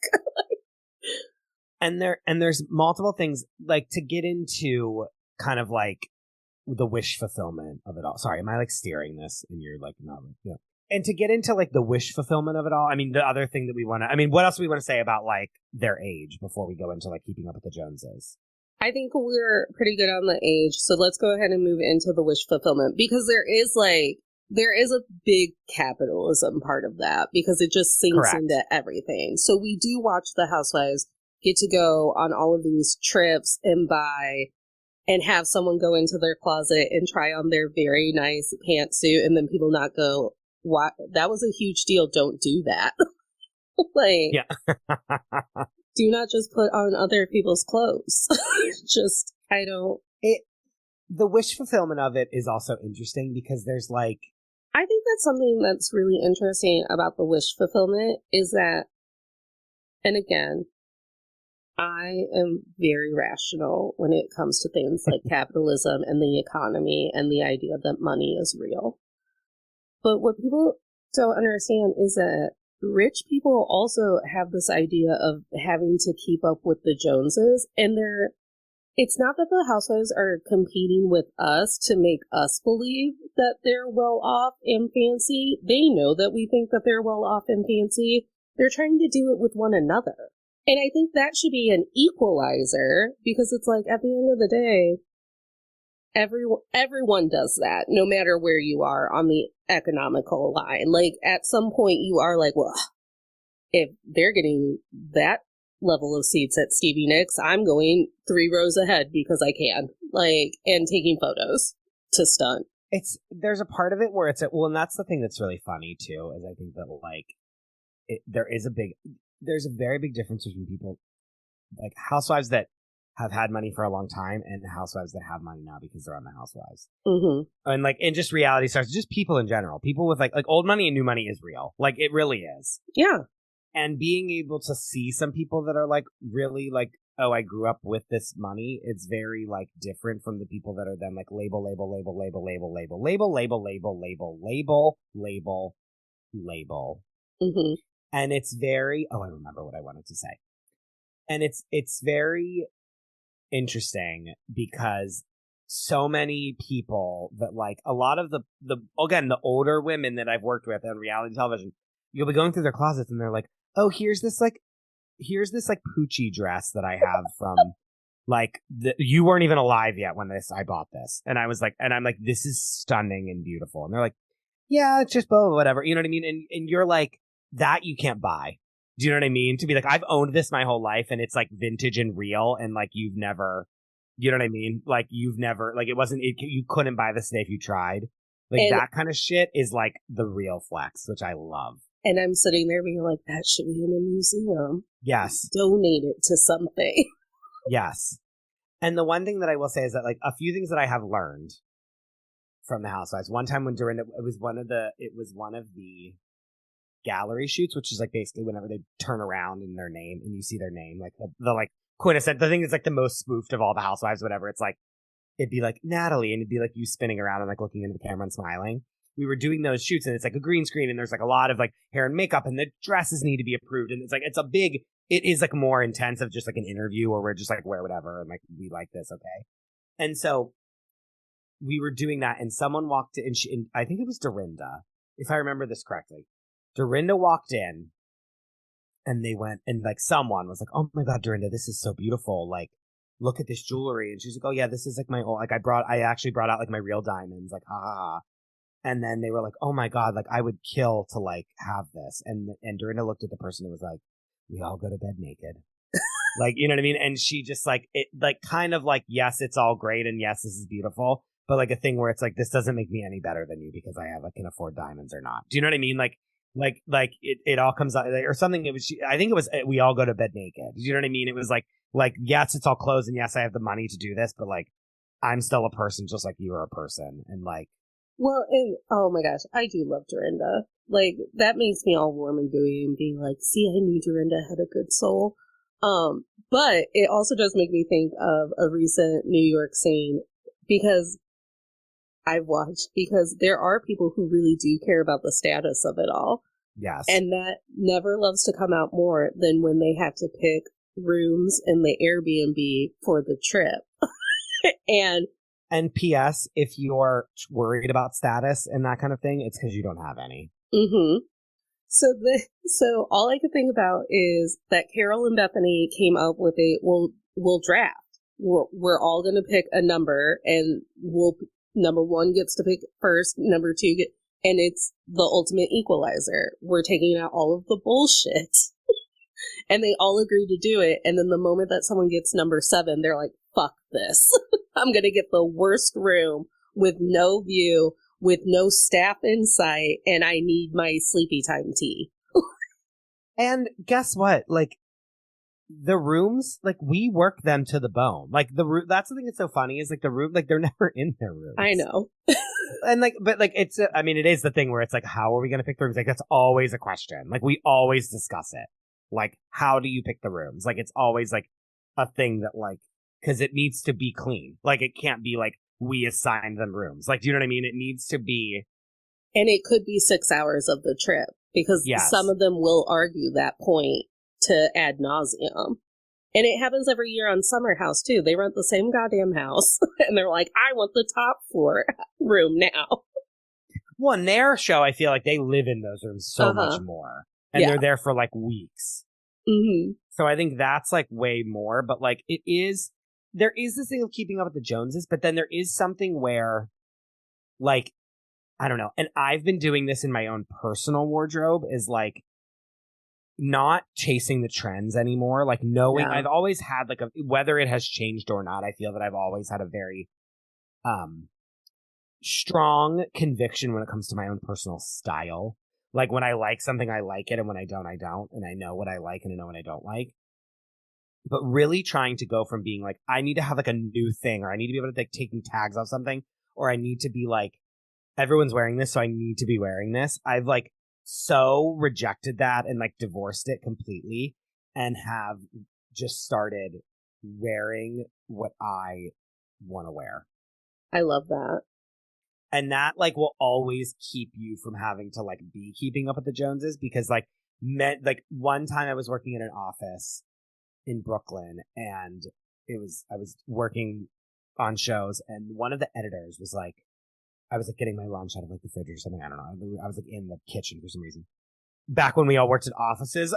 S2: And there's multiple things like to get into kind of like the wish fulfillment of it all. Sorry, am I like steering this and you're like, no, yeah. And to get into like the wish fulfillment of it all. I mean, the other thing that what else do we want to say about like their age before we go into like keeping up with the Joneses?
S1: I think we're pretty good on the age, so let's go ahead and move into the wish fulfillment, because there is a big capitalism part of that, because it just sinks into everything. So we do watch the Housewives get to go on all of these trips and buy and have someone go into their closet and try on their very nice pantsuit, and then people not go, "What? That was a huge deal. Don't do that." Like, yeah. Do not just put on other people's clothes.
S2: The wish fulfillment of it is also interesting, because there's like,
S1: I think that's something that's really interesting about the wish fulfillment is that, and again, I am very rational when it comes to things like capitalism and the economy and the idea that money is real. But what people don't understand is that rich people also have this idea of having to keep up with the Joneses, and it's not that the housewives are competing with us to make us believe that they're well off and fancy. They know that we think that they're well off and fancy. They're trying to do it with one another. And I think that should be an equalizer, because it's like, at the end of the day, everyone does that, no matter where you are on the economical line. Like, at some point you are like, well, if they're getting that level of seats at Stevie Nicks, I'm going 3 rows ahead because I can, like, and taking photos to stunt.
S2: There's a part of it where and that's the thing that's really funny too, is I think that, like, there's a very big difference between people like housewives that have had money for a long time and housewives that have money now because they're on the Housewives.
S1: Mm-hmm.
S2: And just reality stars, just people in general, people with like old money and new money is real. Like, it really is.
S1: Yeah.
S2: And being able to see some people that are like really like, oh, I grew up with this money, it's very like different from the people that are then like label.
S1: Mm-hmm.
S2: And it's very, I remember what I wanted to say. And it's very interesting because so many people that like a lot of the older women that I've worked with on reality television, you'll be going through their closets and they're like, oh, here's this Poochie dress that I have from like you weren't even alive yet when I bought this. And I'm like, this is stunning and beautiful. And they're like, yeah, it's just whatever. You know what I mean? And you're like, that you can't buy. Do you know what I mean? To be like, I've owned this my whole life and it's like vintage and real, and like you've never, you know what I mean? Like you've never, like you couldn't buy this today if you tried. Like that kind of shit is like the real flex, which I love.
S1: And I'm sitting there being like, that should be in a museum.
S2: Yes.
S1: Donate it to something.
S2: Yes. And the one thing that I will say is that like a few things that I have learned from the Housewives. One time when Dorinda, it was one of the gallery shoots, which is like basically whenever they turn around in their name and you see their name, like the like quintessence, the thing that's like the most spoofed of all the Housewives, whatever. It's like, it'd be like Natalie, and it'd be like you spinning around and like looking into the camera and smiling. We were doing those shoots and it's like a green screen and there's like a lot of like hair and makeup and the dresses need to be approved. And it's like, it is like more intense of just like an interview where we're just like, wear whatever. And like, we like this. Okay. And so we were doing that and someone walked in and I think it was Dorinda, if I remember this correctly. Dorinda walked in and they went and like someone was like, oh my God, Dorinda, this is so beautiful. Like, look at this jewelry. And she's like, oh yeah, this is like my old, like I actually brought out like my real diamonds, like, ha ha ha. And then they were like, oh my God, like I would kill to like have this. And Dorinda looked at the person and was like, we all go to bed naked. Like, you know what I mean? And she just like, it like kind of like, yes, it's all great. And yes, this is beautiful. But like a thing where it's like, this doesn't make me any better than you because I can afford diamonds or not. Do you know what I mean? Like it all comes out or something. I think it was, we all go to bed naked. Do you know what I mean? It was like, yes, it's all closed and yes, I have the money to do this, but like, I'm still a person just like you are a person. And like,
S1: well, and oh my gosh, I do love Dorinda. Like, that makes me all warm and gooey and being like, see, I knew Dorinda had a good soul. But it also does make me think of a recent New York scene because there are people who really do care about the status of it all.
S2: Yes.
S1: And that never loves to come out more than when they have to pick rooms in the Airbnb for the trip.
S2: And P.S., if you're worried about status and that kind of thing, it's because you don't have any.
S1: Mm-hmm. So all I could think about is that Carol and Bethany came up with we'll draft. We're all going to pick a number, and number one gets to pick first, number two and it's the ultimate equalizer. We're taking out all of the bullshit. And they all agree to do it. And then the moment that someone gets number 7, they're like, fuck this. I'm going to get the worst room with no view, with no staff in sight, and I need my sleepy time tea.
S2: And guess what? Like, the rooms, like, we work them to the bone. Like, that's the thing that's so funny is, like, the room, like, they're never in their rooms.
S1: I know.
S2: And, like, but, like, it is the thing where it's like, how are we going to pick the rooms? Like, that's always a question. Like, we always discuss it. Like, how do you pick the rooms? Like, it's always like, a thing that like, because it needs to be clean. Like, it can't be like we assigned them rooms. Like, do you know what I mean? It needs to be.
S1: And it could be 6 hours of the trip, because some of them will argue that point to ad nauseum. And it happens every year on Summer House, too. They rent the same goddamn house, and they're like, I want the top floor room now.
S2: Well, in their show, I feel like they live in those rooms so much more. And they're there for, like, weeks.
S1: Mm-hmm.
S2: So I think that's, like, way more. But, like, there is this thing of keeping up with the Joneses, but then there is something where, like, I don't know. And I've been doing this in my own personal wardrobe, is like not chasing the trends anymore. Like knowing I've always had like whether it has changed or not, I feel that I've always had a very strong conviction when it comes to my own personal style. Like when I like something, I like it. And when I don't, I don't. And I know what I like and I know what I don't like. But really trying to go from being like, I need to have like a new thing, or I need to be able to like taking tags off something, or I need to be like, everyone's wearing this, so I need to be wearing this. I've like so rejected that and like divorced it completely, and have just started wearing what I want to wear.
S1: I love that.
S2: And that like will always keep you from having to like be keeping up with the Joneses, because like one time I was working in an office in Brooklyn, and I was working on shows, and one of the editors was like, I was like getting my lunch out of like the fridge or something. I don't know. I was like in the kitchen for some reason. Back when we all worked in offices.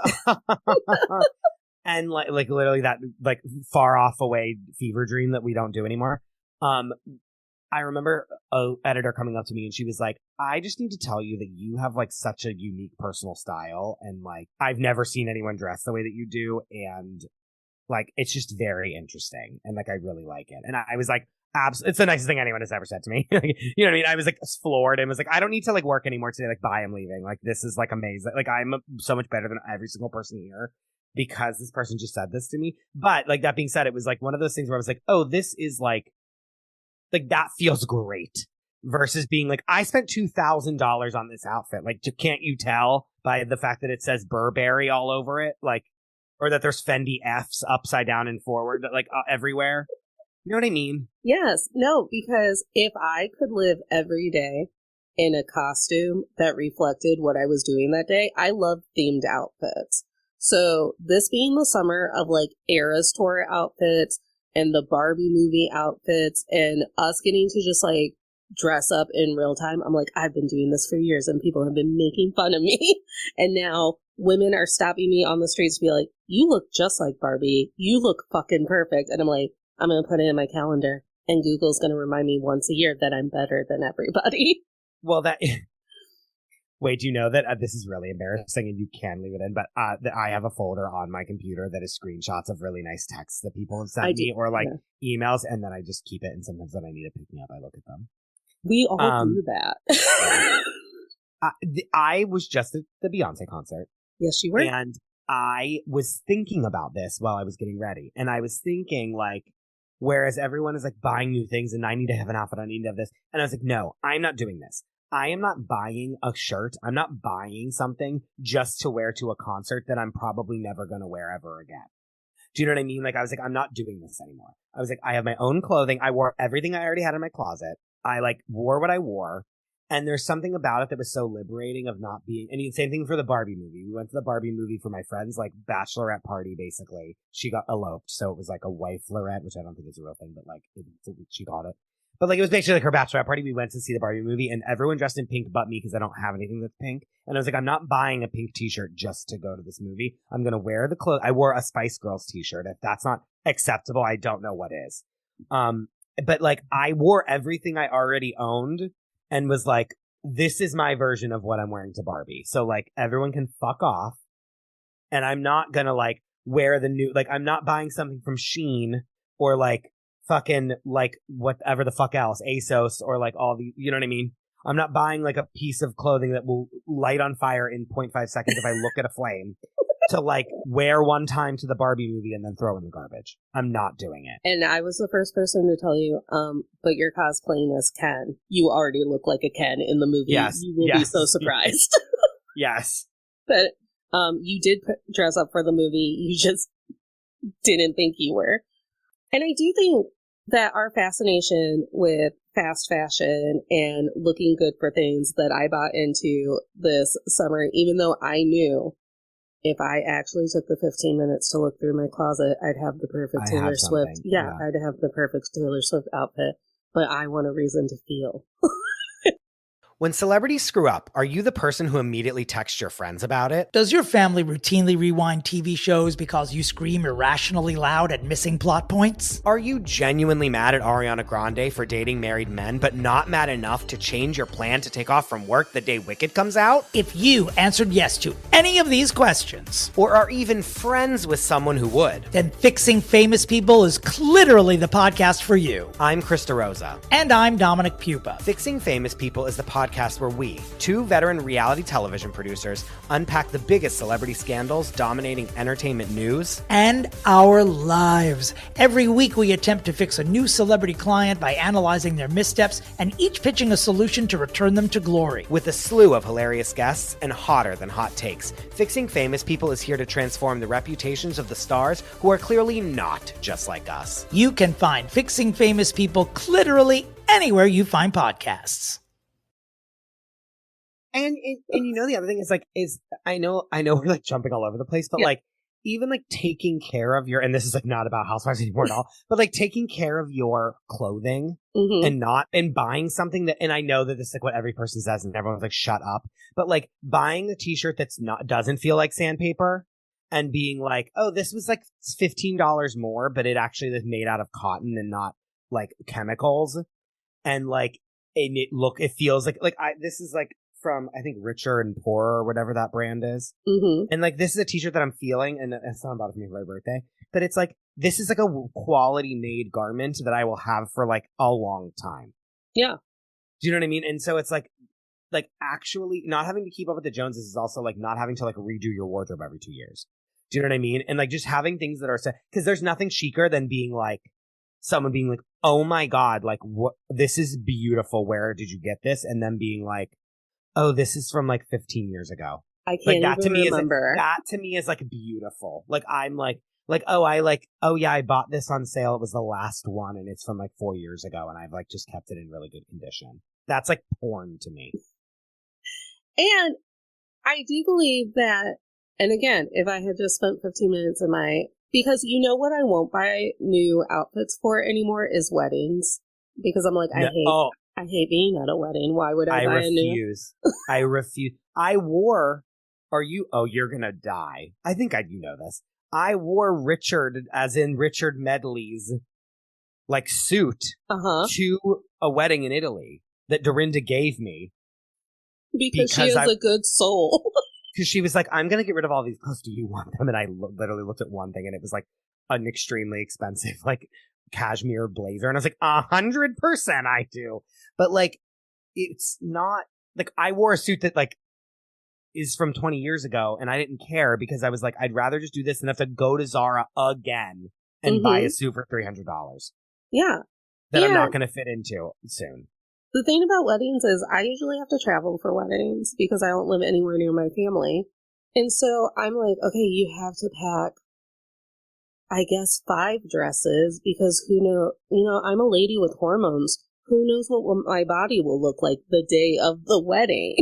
S2: And like literally that like far off away fever dream that we don't do anymore. I remember an editor coming up to me and she was like, I just need to tell you that you have like such a unique personal style. And like, I've never seen anyone dress the way that you do. And like, it's just very interesting. And like, I really like it. And I was like, it's the nicest thing anyone has ever said to me. You know what I mean? I was like floored and was like, I don't need to like work anymore today. Like, bye, I'm leaving. Like, this is like amazing. Like, I'm so much better than every single person here because this person just said this to me. But like, that being said, it was like one of those things where I was like, oh, this is like that feels great, versus being like, I spent $2,000 on this outfit. Like, can't you tell by the fact that it says Burberry all over it? Like, or that there's Fendi F's upside down and forward, like everywhere. You know what I mean?
S1: Yes. No, because if I could live every day in a costume that reflected what I was doing that day, I love themed outfits. So this being the summer of like Eras Tour outfits and the Barbie movie outfits and us getting to just like dress up in real time, I'm like, I've been doing this for years and people have been making fun of me. And now women are stopping me on the streets to be like, you look just like Barbie. You look fucking perfect. And I'm like, I'm going to put it in my calendar, and Google's going to remind me once a year that I'm better than everybody.
S2: Well, wait, do you know that this is really embarrassing and you can leave it in, but that I have a folder on my computer that is screenshots of really nice texts that people have sent me, or like emails, and then I just keep it, and sometimes when I need to pick me up, I look at them.
S1: We all do that.
S2: I was just at the Beyonce concert.
S1: Yes, you were.
S2: And I was thinking about this while I was getting ready, and I was thinking like, whereas everyone is like buying new things and I need to have an outfit, I need to have this. And I was like, no, I'm not doing this. I am not buying a shirt. I'm not buying something just to wear to a concert that I'm probably never going to wear ever again. Do you know what I mean? Like, I was like, I'm not doing this anymore. I was like, I have my own clothing. I wore everything I already had in my closet. I like wore what I wore. And there's something about it that was so liberating of not being, and same thing for the Barbie movie. We went to the Barbie movie for my friend's like bachelorette party, basically. She got eloped. So it was like a wife-lorette, which I don't think is a real thing, but like she called it. But like, it was basically like her bachelorette party. We went to see the Barbie movie and everyone dressed in pink but me because I don't have anything that's pink. And I was like, I'm not buying a pink t-shirt just to go to this movie. I'm going to wear the clothes. I wore a Spice Girls t-shirt. If that's not acceptable, I don't know what is. But like, I wore everything I already owned and was like, this is my version of what I'm wearing to Barbie. So like, everyone can fuck off. And I'm not going to like wear the new, like, I'm not buying something from Shein or like fucking like whatever the fuck else, ASOS or like all the, you know what I mean? I'm not buying like a piece of clothing that will light on fire in 0.5 seconds if I look at a flame to like wear one time to the Barbie movie and then throw in the garbage. I'm not doing it.
S1: And I was the first person to tell you, but you're cosplaying as Ken. You already look like a Ken in the movie.
S2: Yes.
S1: You will be so surprised.
S2: Yes.
S1: But you did dress up for the movie. didn't think you were. And I do think that our fascination with fast fashion and looking good for things that I bought into this summer, even though I knew if I actually took the 15 minutes to look through my closet, I'd have the perfect Taylor Swift. Yeah, I'd have the perfect Taylor Swift outfit. But I want a reason to feel.
S2: When celebrities screw up, are you the person who immediately texts your friends about it?
S3: Does your family routinely rewind TV shows because you scream irrationally loud at missing plot points?
S2: Are you genuinely mad at Ariana Grande for dating married men, but not mad enough to change your plan to take off from work the day Wicked comes out?
S3: If you answered yes to any of these questions,
S2: or are even friends with someone who would,
S3: then Fixing Famous People is literally the podcast for you.
S2: I'm Krista Rosa.
S3: And I'm Dominic Pupa.
S2: Fixing Famous People is the podcast where we, two veteran reality television producers, unpack the biggest celebrity scandals dominating entertainment news
S3: and our lives. Every week we attempt to fix a new celebrity client by analyzing their missteps and each pitching a solution to return them to glory.
S2: With a slew of hilarious guests and hotter than hot takes, Fixing Famous People is here to transform the reputations of the stars who are clearly not just like us.
S3: You can find Fixing Famous People literally anywhere you find podcasts.
S2: And you know, the other thing is I know we're like jumping all over the place, but like even like taking care of your, and this is like not about Housewives anymore at all, but like taking care of your clothing and buying something that, and I know that this is like what every person says and everyone's like, shut up, but like buying a t-shirt doesn't feel like sandpaper and being like, oh, this was like $15 more, but it actually is made out of cotton and not like chemicals. And like, it feels like this is like, from I think Richer and Poorer or whatever that brand is. And like this is a t-shirt that I'm feeling, and it's not about it for me for my birthday, but it's like this is like a quality made garment that I will have for like a long time.
S1: Yeah.
S2: Do you know what I mean? And so it's like actually not having to keep up with the Joneses is also like not having to like redo your wardrobe every 2 years. Do you know what I mean? And like just having things that are set, because there's nothing chicer than being like someone being like, oh my God, like what, this is beautiful. Where did you get this? And then being like, oh, this is from like 15 years ago.
S1: I can't
S2: like,
S1: even remember.
S2: That to me is like beautiful. Like I'm like, oh yeah, I bought this on sale. It was the last one and it's from like 4 years ago and I've like just kept it in really good condition. That's like porn to me.
S1: And I do believe that, and again, if I had just spent 15 minutes because you know what I won't buy new outfits for anymore is weddings. Because I'm like, I hate being at a wedding. Why would I buy a new?
S2: I refuse. You're going to die. I think you know this. I wore Richard, as in Richard Medley's, like suit to a wedding in Italy that Dorinda gave me.
S1: Because she has a good soul.
S2: Because she was like, I'm going to get rid of all these clothes. Do you want them? And I literally looked at one thing and it was like an extremely expensive, like, cashmere blazer, and I was like 100% I do, but like it's not like I wore a suit that like is from 20 years ago and I didn't care because I was like, I'd rather just do this than have to go to Zara again and buy a suit for $300 that I'm not going to fit into soon.
S1: The thing about weddings is I usually have to travel for weddings because I don't live anywhere near my family, and so I'm like, okay, you have to pack I guess 5 dresses because I'm a lady with hormones. Who knows what my body will look like the day of the wedding?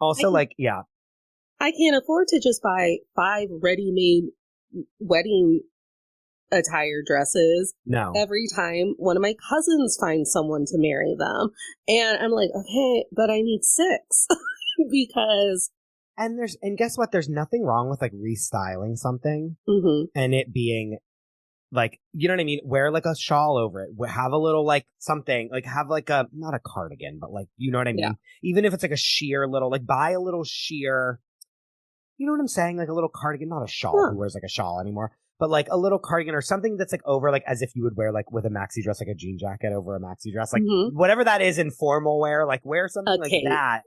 S2: Also, I
S1: can't afford to just buy 5 ready-made wedding attire dresses every time one of my cousins finds someone to marry them. And I'm like, okay, but I need 6 because...
S2: And guess what? There's nothing wrong with like restyling something and it being like, you know what I mean? Wear like a shawl over it. Have a little like something, like have like not a cardigan, but like, you know what I mean? Yeah. Even if it's like a sheer little, like buy a little sheer, you know what I'm saying? Like a little cardigan, not a shawl. Who wears like a shawl anymore? But like a little cardigan or something that's like over, like as if you would wear like with a maxi dress, like a jean jacket over a maxi dress, like whatever that is in formal wear, like wear something like that.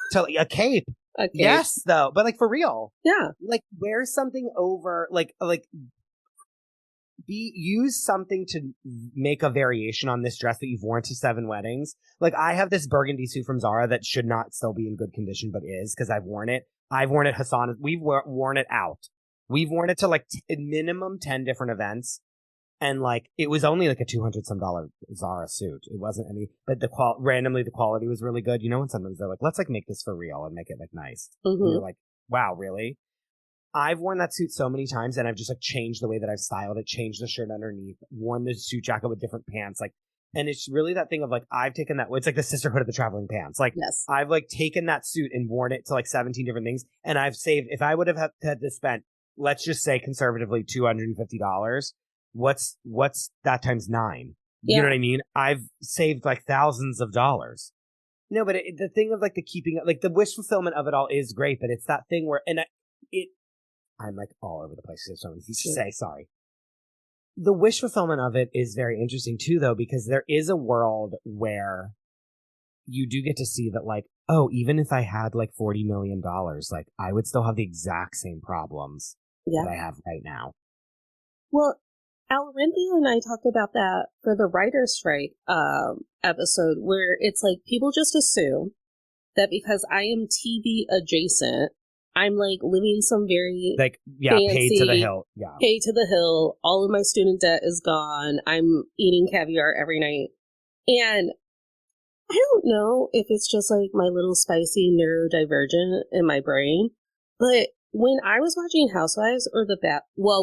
S2: So a cape.
S1: Okay.
S2: Yes, though, but like for real.
S1: Yeah.
S2: Like wear something over, use something to make a variation on this dress that you've worn to 7 weddings. Like I have this burgundy suit from Zara that should not still be in good condition, but is because I've worn it. We've worn it out. We've worn it to like minimum 10 different events. And like, it was only like a $200 some Zara suit. It wasn't any, but randomly the quality was really good. You know, when sometimes they're like, let's like make this for real and make it like nice. And you're like, wow, really? I've worn that suit so many times, and I've just like changed the way that I've styled it, changed the shirt underneath, worn the suit jacket with different pants. Like, and it's really that thing of like, I've taken that, it's like the sisterhood of the traveling pants. Like, I've like taken that suit and worn it to like 17 different things. And I've saved, if I would have had to spend, let's just say conservatively $250, what's that times 9? You know what I mean? I've saved like thousands of dollars. No, but the thing of like the keeping, like the wish fulfillment of it all is great, but it's that thing where, I'm like all over the place. So you should say sorry. The wish fulfillment of it is very interesting too, though, because there is a world where you do get to see that, like, oh, even if I had like $40 million, like I would still have the exact same problems that I have right now.
S1: Well, Alrinthia and I talked about that for the writer's strike episode, where it's like people just assume that because I am TV adjacent, I'm like living some very
S2: like
S1: fancy,
S2: paid to the hill. Yeah,
S1: paid to the hill. All of my student debt is gone. I'm eating caviar every night, and I don't know if it's just like my little spicy neurodivergent in my brain, but when I was watching Housewives or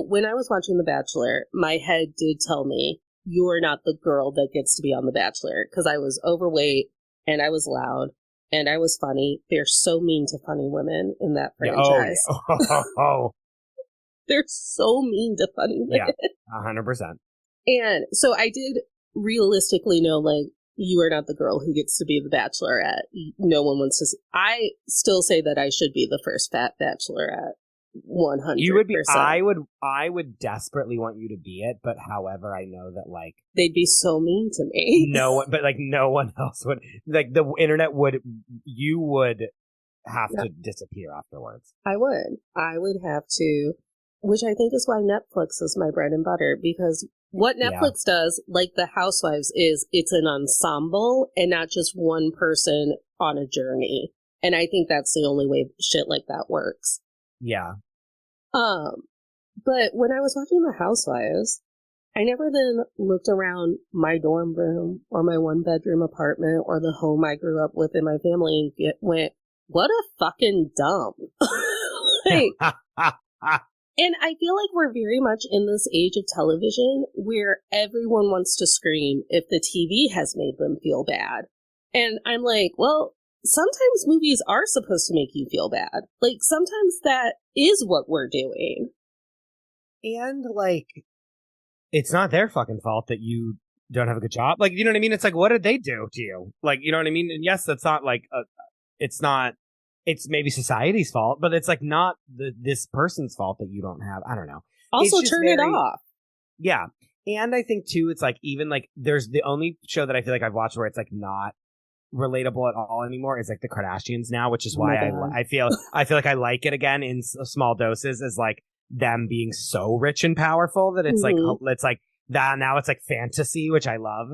S1: when I was watching The Bachelor, my head did tell me you're not the girl that gets to be on The Bachelor, because I was overweight and I was loud. And I was funny. They're so mean to funny women in that franchise. They're so mean to funny women.
S2: Yeah, 100%.
S1: And so I did realistically know, like, you are not the girl who gets to be the Bachelorette. No one wants to. I still say that I should be the first fat Bachelorette. 100%.
S2: You would be. I would desperately want you to be it, but however, I know that like
S1: they'd be so mean to me.
S2: No one, but like no one else would. Like the internet would. You would have to disappear afterwards.
S1: I would have to, which I think is why Netflix is my bread and butter, because what Netflix does, like the Housewives, is it's an ensemble and not just one person on a journey. And I think that's the only way shit like that works.
S2: Yeah.
S1: But when I was watching The Housewives, I never then looked around my dorm room or my 1-bedroom apartment or the home I grew up with in my family and went, what a fucking dumb. Like, and I feel like we're very much in this age of television where everyone wants to scream if the TV has made them feel bad. And I'm like, well, sometimes movies are supposed to make you feel bad. Like, sometimes that is what we're doing.
S2: And, like, it's not their fucking fault that you don't have a good job. Like, you know what I mean? It's like, what did they do to you? Like, you know what I mean? And yes, that's not like, it's maybe society's fault, but it's like not this person's fault that you don't have. I don't know.
S1: Also, turn it off.
S2: Yeah. And I think, too, it's like, even like, there's the only show that I feel like I've watched where it's like not relatable at all anymore is like the Kardashians now, which is why I feel like I like it again in small doses, as like them being so rich and powerful that it's like that now it's like fantasy, which I love.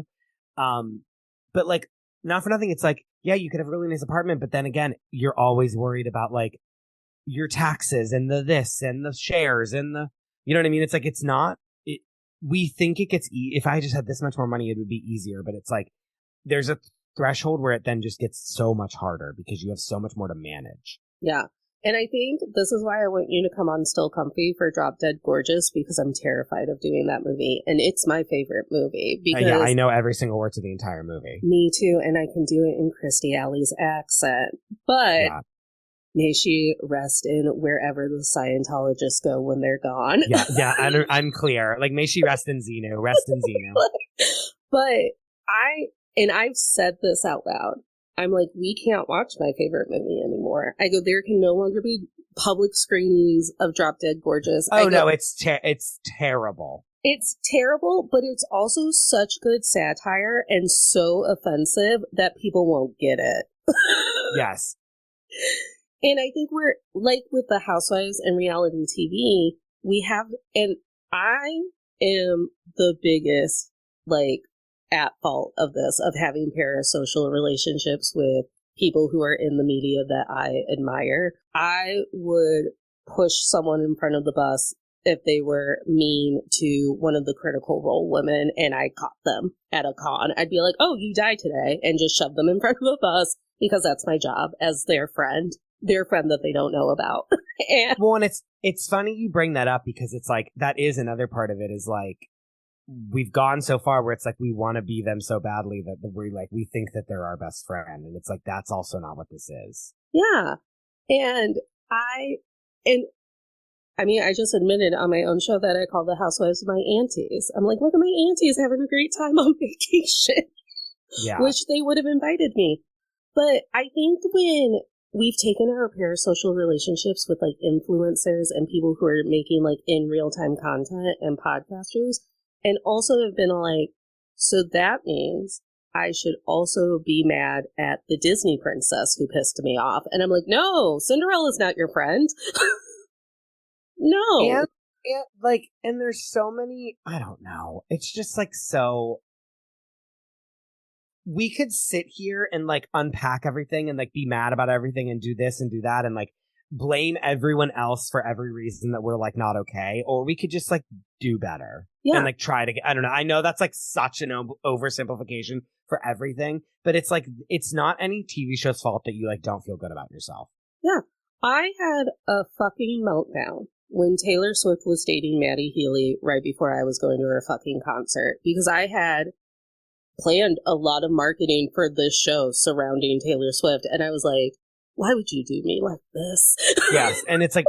S2: But like, not for nothing, it's like, yeah, you could have a really nice apartment, but then again, you're always worried about like your taxes and the this and the shares and the, you know what I mean? It's like, it's not, we think it gets, if I just had this much more money, it would be easier, but it's like, there's a threshold where it then just gets so much harder because you have so much more to manage.
S1: Yeah. And I think this is why I want you to come on Still Comfy for Drop Dead Gorgeous, because I'm terrified of doing that movie. And it's my favorite movie. Because
S2: yeah, I know every single word to the entire movie.
S1: Me too. And I can do it in Kirstie Alley's accent. But may she rest in wherever the Scientologists go when they're gone.
S2: Yeah, I'm clear. Like, may she rest in Xenu. Rest in Xenu.
S1: But I've said this out loud. I'm like, we can't watch my favorite movie anymore. I go, there can no longer be public screenings of Drop Dead Gorgeous.
S2: Oh, no, it's terrible.
S1: It's terrible, but it's also such good satire and so offensive that people won't get it.
S2: Yes.
S1: And I think we're, like with the Housewives and reality TV, we have, and I am the biggest, like, at fault of this, of having parasocial relationships with people who are in the media that I admire. I would push someone in front of the bus if they were mean to one of the Critical Role women and I caught them at a con. I'd be like, oh, you died today, and just shove them in front of a bus because that's my job as their friend that they don't know about. And
S2: it's funny you bring that up because it's like, that is another part of it is like, we've gone so far where it's like we want to be them so badly that we think that they're our best friend, and it's like that's also not what this is.
S1: Yeah. And I mean, I just admitted on my own show that I call the Housewives my aunties. I'm like, look at my aunties having a great time on vacation.
S2: Yeah.
S1: Which they would have invited me. But I think when we've taken our parasocial relationships with like influencers and people who are making like in real time content and podcasters, and also have been like, so that means I should also be mad at the Disney princess who pissed me off. And I'm like, no, Cinderella's not your friend. No.
S2: And there's so many, I don't know. It's just like, so we could sit here and like unpack everything and like be mad about everything and do this and do that and like blame everyone else for every reason that we're like not okay. Or we could just like do better and like try to get, I don't know. I know that's like such an oversimplification for everything, but it's like, it's not any TV show's fault that you like don't feel good about yourself.
S1: Yeah. I had a fucking meltdown when Taylor Swift was dating Maddie Healy right before I was going to her fucking concert, because I had planned a lot of marketing for this show surrounding Taylor Swift. And I was like, why would you do me like this?
S2: Yes. And it's like,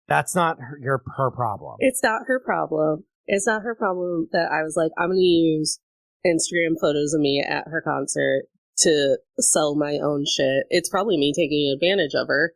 S2: that's not her problem.
S1: It's not her problem. It's not her problem that I was like, I'm going to use Instagram photos of me at her concert to sell my own shit. It's probably me taking advantage of her.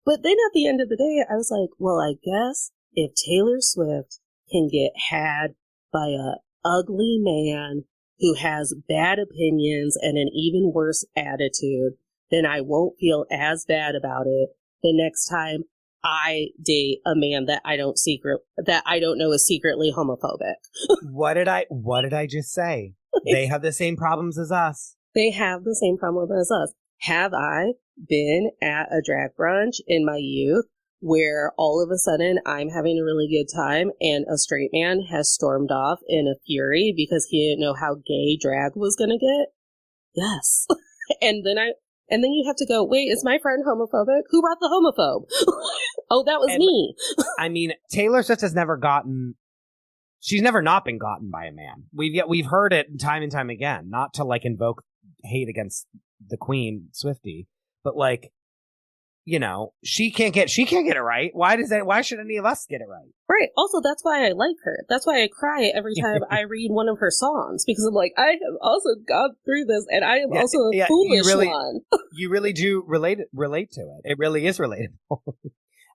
S1: But then at the end of the day, I was like, well, I guess if Taylor Swift can get had by a ugly man who has bad opinions and an even worse attitude, then I won't feel as bad about it the next time I date a man that I don't know is secretly homophobic.
S2: What did I just say? They have the same problems as us.
S1: They have the same problem as us. Have I been at a drag brunch in my youth where all of a sudden I'm having a really good time and a straight man has stormed off in a fury because he didn't know how gay drag was going to get? Yes. And then you have to go, wait, is my friend homophobic? Who brought the homophobe? Oh, that was me.
S2: I mean, Taylor Swift has never she's never not been gotten by a man. We've heard it time and time again, not to like invoke hate against the Queen Swiftie, but like, you know, she can't get it right. Why should any of us get it right?
S1: Right. Also, that's why I like her. That's why I cry every time I read one of her songs, because I'm like, I have also gone through this, and I am also a foolish one.
S2: You really do relate to it. It really is relatable.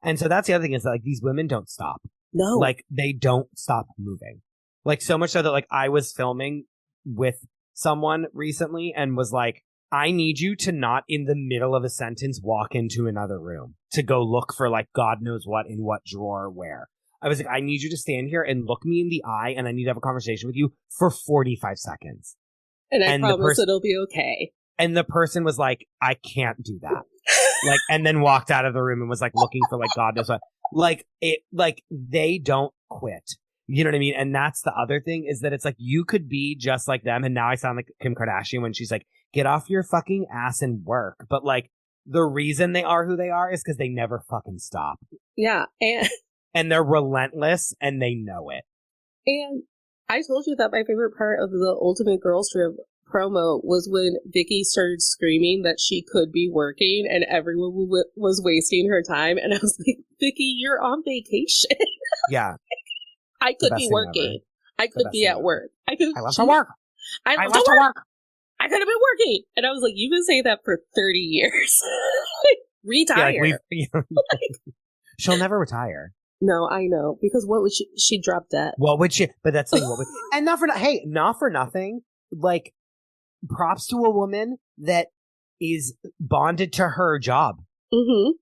S2: And so that's the other thing is that, like, these women don't stop.
S1: No.
S2: Like, they don't stop moving. Like, so much so that, like, I was filming with someone recently and was like, I need you to not in the middle of a sentence walk into another room to go look for like God knows what in what drawer where. I was like, I need you to stand here and look me in the eye and I need to have a conversation with you for 45 seconds.
S1: And I promise it'll be okay.
S2: And the person was like, I can't do that. Like, and then walked out of the room and was like looking for like God knows what. Like they don't quit. You know what I mean? And that's the other thing is that it's like you could be just like them. And now I sound like Kim Kardashian when she's like, get off your fucking ass and work. But like the reason they are who they are is because they never fucking stop.
S1: Yeah.
S2: And they're relentless and they know it. And
S1: I told you that my favorite part of the Ultimate Girls Trip promo was when Vicky started screaming that she could be working and everyone was wasting her time. And I was like, Vicky, you're on vacation.
S2: Yeah.
S1: I could be working. I could be at work. I
S2: love to work.
S1: I love to work. I could have been working. And I was like, you've been saying that for 30 years. Retire.
S2: Yeah, she'll never retire.
S1: No, I know. Because what would she drop dead.
S2: What would she? But that's like, and not for nothing. Like, props to a woman that is bonded to her job.
S1: Mm-hmm.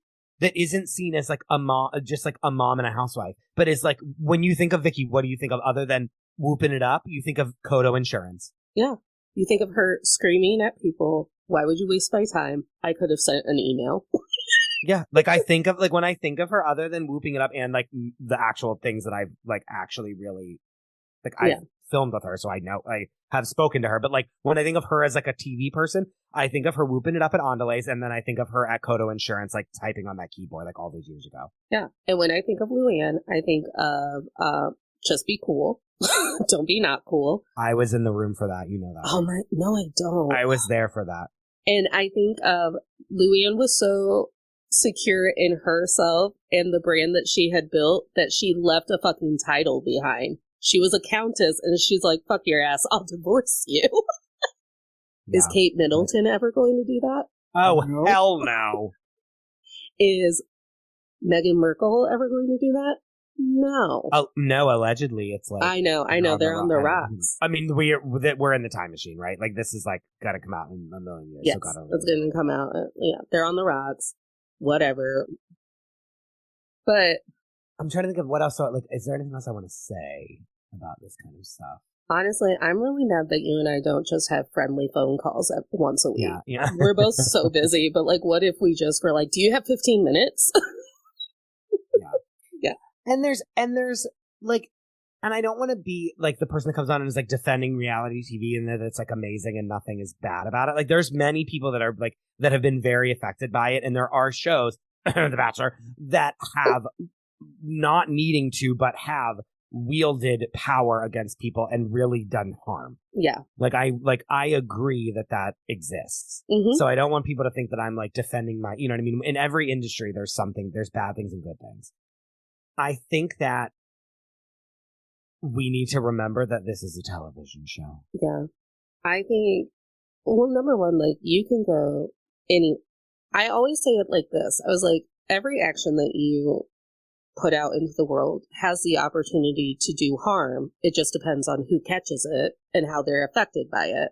S2: That isn't seen as like a mom, just like a mom and a housewife, but is like, when you think of Vicky, what do you think of other than whooping it up? You think of Kodo Insurance.
S1: Yeah. You think of her screaming at people. Why would you waste my time? I could have sent an email.
S2: Yeah, like I think of like when I think of her, other than whooping it up and like the actual things that I've like actually really like I filmed with her, so I know I have spoken to her. But like when I think of her as like a TV person, I think of her whooping it up at Andales, and then I think of her at Kodo Insurance, like typing on that keyboard like all those years ago.
S1: Yeah, and when I think of Luann, I think of just be cool, don't be not cool.
S2: I was in the room for that, you know that.
S1: Oh my, no, I don't.
S2: I was there for that.
S1: And I think of Luann was so secure in herself and the brand that she had built that she left a fucking title behind. She was a countess and she's like, fuck your ass, I'll divorce you. Is Kate Middleton ever going to do that?
S2: Oh, no. Hell no.
S1: Is Meghan Markle ever going to do that? No.
S2: Oh, no, allegedly it's like...
S1: I know, they're on the rocks.
S2: I mean, we're in the time machine, right? Like, this is like, gotta come out in a million years.
S1: Yes,
S2: so
S1: it's gonna come out. Yeah, they're on the rocks. Whatever. But...
S2: I'm trying to think of what else, like, is there anything else I want to say about this kind of stuff?
S1: Honestly, I'm really mad that you and I don't just have friendly phone calls once a week.
S2: Yeah.
S1: We're both so busy, but like, what if we just were like, do you have 15 minutes? Yeah.
S2: And there's like, and I don't want to be like the person that comes on and is like defending reality TV and that it's like amazing and nothing is bad about it. Like there's many people that are like, that have been very affected by it. And there are shows, The Bachelor, that have not needing to, but have wielded power against people and really done harm.
S1: Yeah.
S2: I agree that exists.
S1: Mm-hmm.
S2: So I don't want people to think that I'm like defending my, you know what I mean? In every industry, there's bad things and good things. I think that we need to remember that this is a television show.
S1: Yeah. I think, well, number one, like you can go I always say it like this. I was like, every action that you put out into the world has the opportunity to do harm. It just depends on who catches it and how they're affected by it.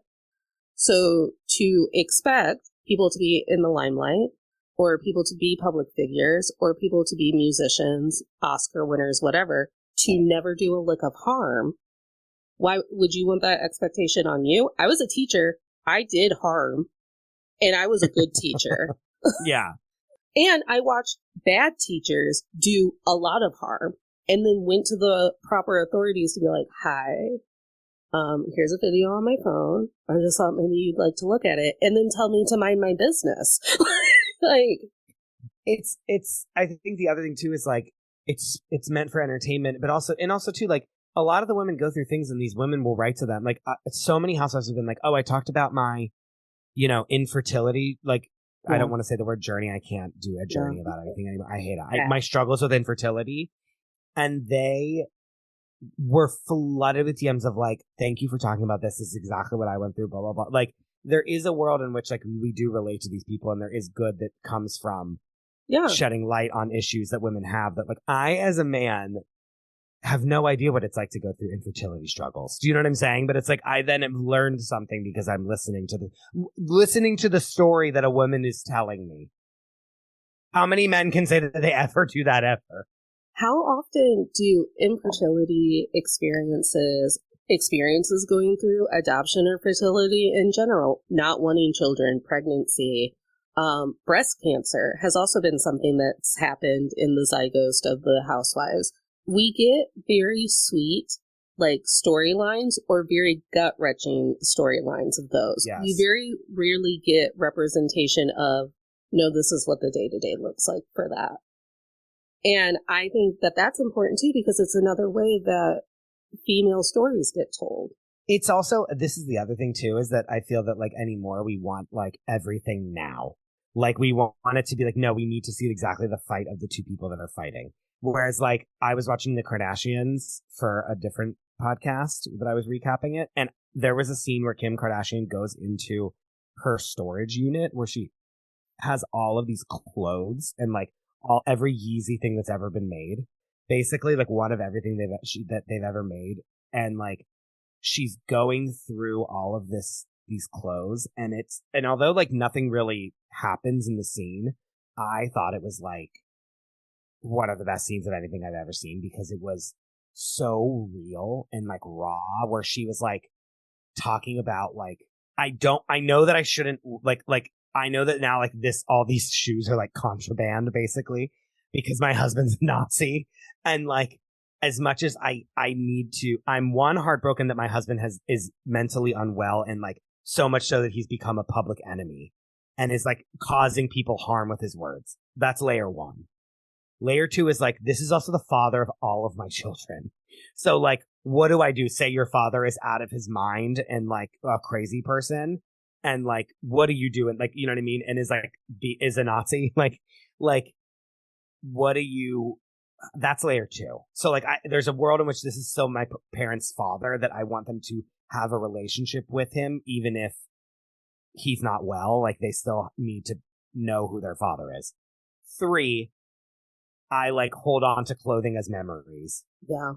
S1: So to expect people to be in the limelight or people to be public figures or people to be musicians, Oscar winners, whatever, to never do a lick of harm, why would you want that expectation on you? I was a teacher. I did harm and I was a good teacher.
S2: Yeah.
S1: And I watched bad teachers do a lot of harm and then went to the proper authorities to be like, hi, here's a video on my phone. I just thought maybe you'd like to look at it and then tell me to mind my business. Like,
S2: it's, I think the other thing too is like, it's meant for entertainment, but also too, like a lot of the women go through things and these women will write to them. Like so many housewives have been like, oh, I talked about my, infertility. Like, yeah. I don't want to say the word journey. I can't do a journey about anything anymore. I hate it. My struggles with infertility. And they were flooded with DMs of like, thank you for talking about this. This is exactly what I went through, blah, blah, blah. Like, there is a world in which like we do relate to these people and there is good that comes from shedding light on issues that women have that like I, as a man, have no idea what it's like to go through infertility struggles. Do you know what I'm saying? But it's like I then have learned something because I'm listening to the story that a woman is telling me. How many men can say that they ever do that ever?
S1: How often do infertility experiences going through adoption or fertility in general, not wanting children, pregnancy, breast cancer has also been something that's happened in the zeitgeist of the Housewives. We get very sweet, like, storylines or very gut-wrenching storylines of those.
S2: Yes.
S1: You very rarely get representation of, no, this is what the day-to-day looks like for that. And I think that that's important, too, because it's another way that female stories get told.
S2: It's also, this is the other thing, too, is that I feel that, like, anymore we want, like, everything now. Like, we want it to be like, no, we need to see exactly the fight of the two people that are fighting. Whereas, like, I was watching the Kardashians for a different podcast that I was recapping it, and there was a scene where Kim Kardashian goes into her storage unit where she has all of these clothes and, like, every Yeezy thing that's ever been made. Basically, like, one of everything that they've ever made. And, like, she's going through all of these clothes, and although, like, nothing really happens in the scene, I thought it was, like, one of the best scenes of anything I've ever seen because it was so real and like raw, where she was like talking about like, I know that I shouldn't like I know that now, like, all these shoes are like contraband, basically, because my husband's a Nazi. And like, as much as I need to, I'm heartbroken that my husband is mentally unwell, and like so much so that he's become a public enemy and is like causing people harm with his words. That's layer one. Layer two is like, this is also the father of all of my children. So like, what do I do? Say your father is out of his mind and like a crazy person. And like, what do you do? And like, you know what I mean? And is like, is a Nazi. Like, what do you, that's layer two. So like, there's a world in which this is still my parents' father, that I want them to have a relationship with him, even if he's not well. Like, they still need to know who their father is. 3, I like hold on to clothing as memories.
S1: Yeah.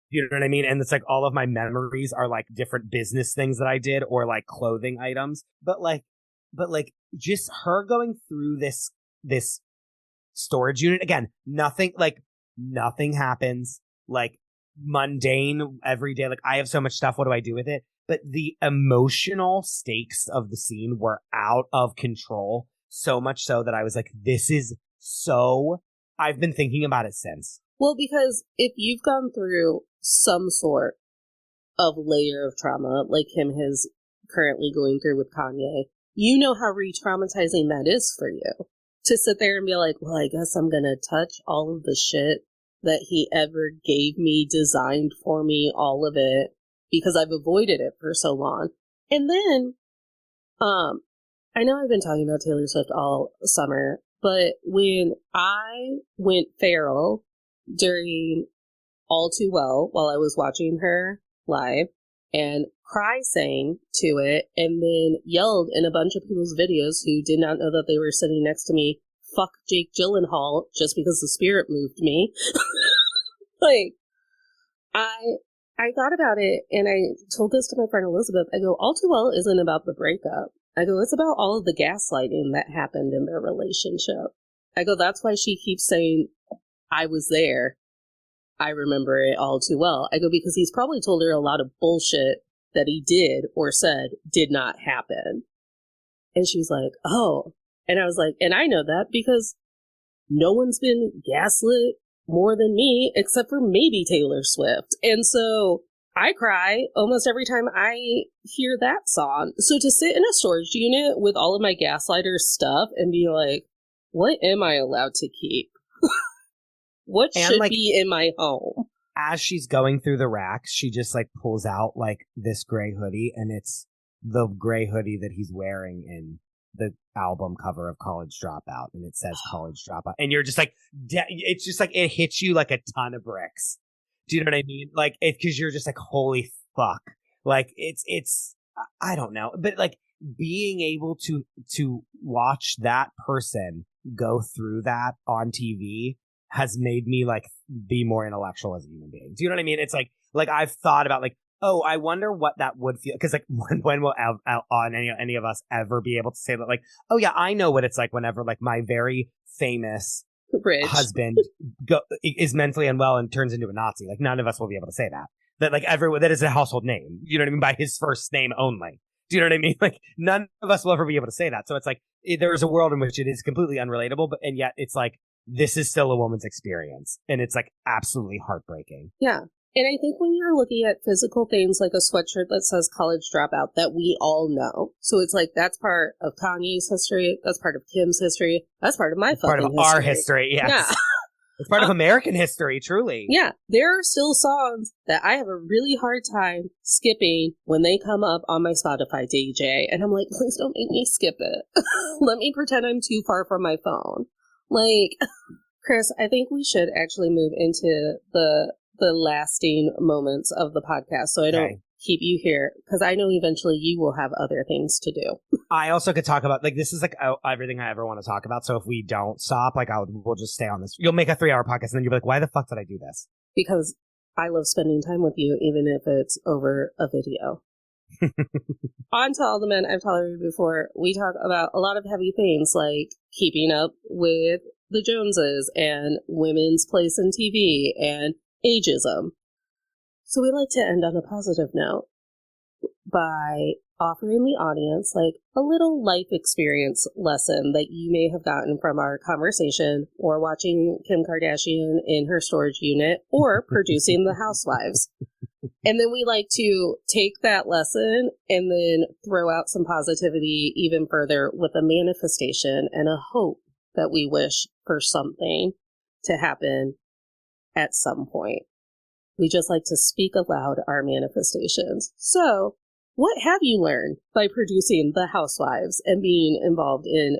S2: You know what I mean? And it's like all of my memories are like different business things that I did, or like clothing items. But like just her going through this storage unit again, nothing happens, like mundane every day. Like, I have so much stuff. What do I do with it? But the emotional stakes of the scene were out of control. So much so that I was like, this is so, I've been thinking about it since.
S1: Well, because if you've gone through some sort of layer of trauma, like him is currently going through with Kanye, you know how re-traumatizing that is for you. To sit there and be like, well, I guess I'm going to touch all of the shit that he ever gave me, designed for me, all of it, because I've avoided it for so long. And then, I know I've been talking about Taylor Swift all summer, but when I went feral during All Too Well, while I was watching her live, and sang to it, and then yelled in a bunch of people's videos who did not know that they were sitting next to me, fuck Jake Gyllenhaal, just because the spirit moved me. Like, I thought about it, and I told this to my friend Elizabeth. I go, All Too Well isn't about the breakup. I go, it's about all of the gaslighting that happened in their relationship. I go, that's why she keeps saying, I was there. I remember it all too well. I go, because he's probably told her a lot of bullshit that he did or said did not happen. And she was like, oh. And I was like, and I know that because no one's been gaslit more than me, except for maybe Taylor Swift. And so I cry almost every time I hear that song. So to sit in a storage unit with all of my gaslighter stuff and be like, what am I allowed to keep? What should be in my home?
S2: As she's going through the racks, she just like pulls out like this gray hoodie, and it's the gray hoodie that he's wearing in the album cover of College Dropout, and it says College Dropout, and you're just like, it's just like, it hits you like a ton of bricks. Do you know what I mean? Like, because you're just like, holy fuck. Like, it's I don't know, but like being able to watch that person go through that on TV has made me like be more intellectual as a human being. Do you know what I mean? It's like I've thought about like, oh, I wonder what that would feel. Because like, when will any of us ever be able to say that? Like, oh yeah, I know what it's like whenever like my very famous husband is mentally unwell and turns into a Nazi. Like, none of us will be able to say that. That like everyone, that is a household name. You know what I mean? By his first name only. Do you know what I mean? Like, none of us will ever be able to say that. So it's like, there is a world in which it is completely unrelatable, and yet it's like, this is still a woman's experience, and it's like absolutely heartbreaking.
S1: Yeah. And I think when you're looking at physical things like a sweatshirt that says College Dropout that we all know. So it's like, that's part of Kanye's history. That's part of Kim's history. That's part of my fucking history.
S2: Part of our history, yes. Yeah. It's part of American history, truly.
S1: Yeah. There are still songs that I have a really hard time skipping when they come up on my Spotify DJ. And I'm like, please don't make me skip it. Let me pretend I'm too far from my phone. Like, Chris, I think we should actually move into the lasting moments of the podcast, so I don't keep you here, because I know eventually you will have other things to do.
S2: I also could talk about, like, this is like everything I ever want to talk about, so if we don't stop, like, we'll just stay on this. You'll make a 3-hour podcast, and then you'll be like, why the fuck did I do this?
S1: Because I love spending time with you, even if it's over a video. On to All the Men I've Tolerated Before, we talk about a lot of heavy things like keeping up with the Joneses and women's place in TV and ageism. So we like to end on a positive note. by offering the audience like a little life experience lesson that you may have gotten from our conversation or watching Kim Kardashian in her storage unit or producing the Housewives. And then we like to take that lesson and then throw out some positivity even further with a manifestation and a hope that we wish for something to happen at some point. We just like to speak aloud our manifestations. So, what have you learned by producing The Housewives and being involved in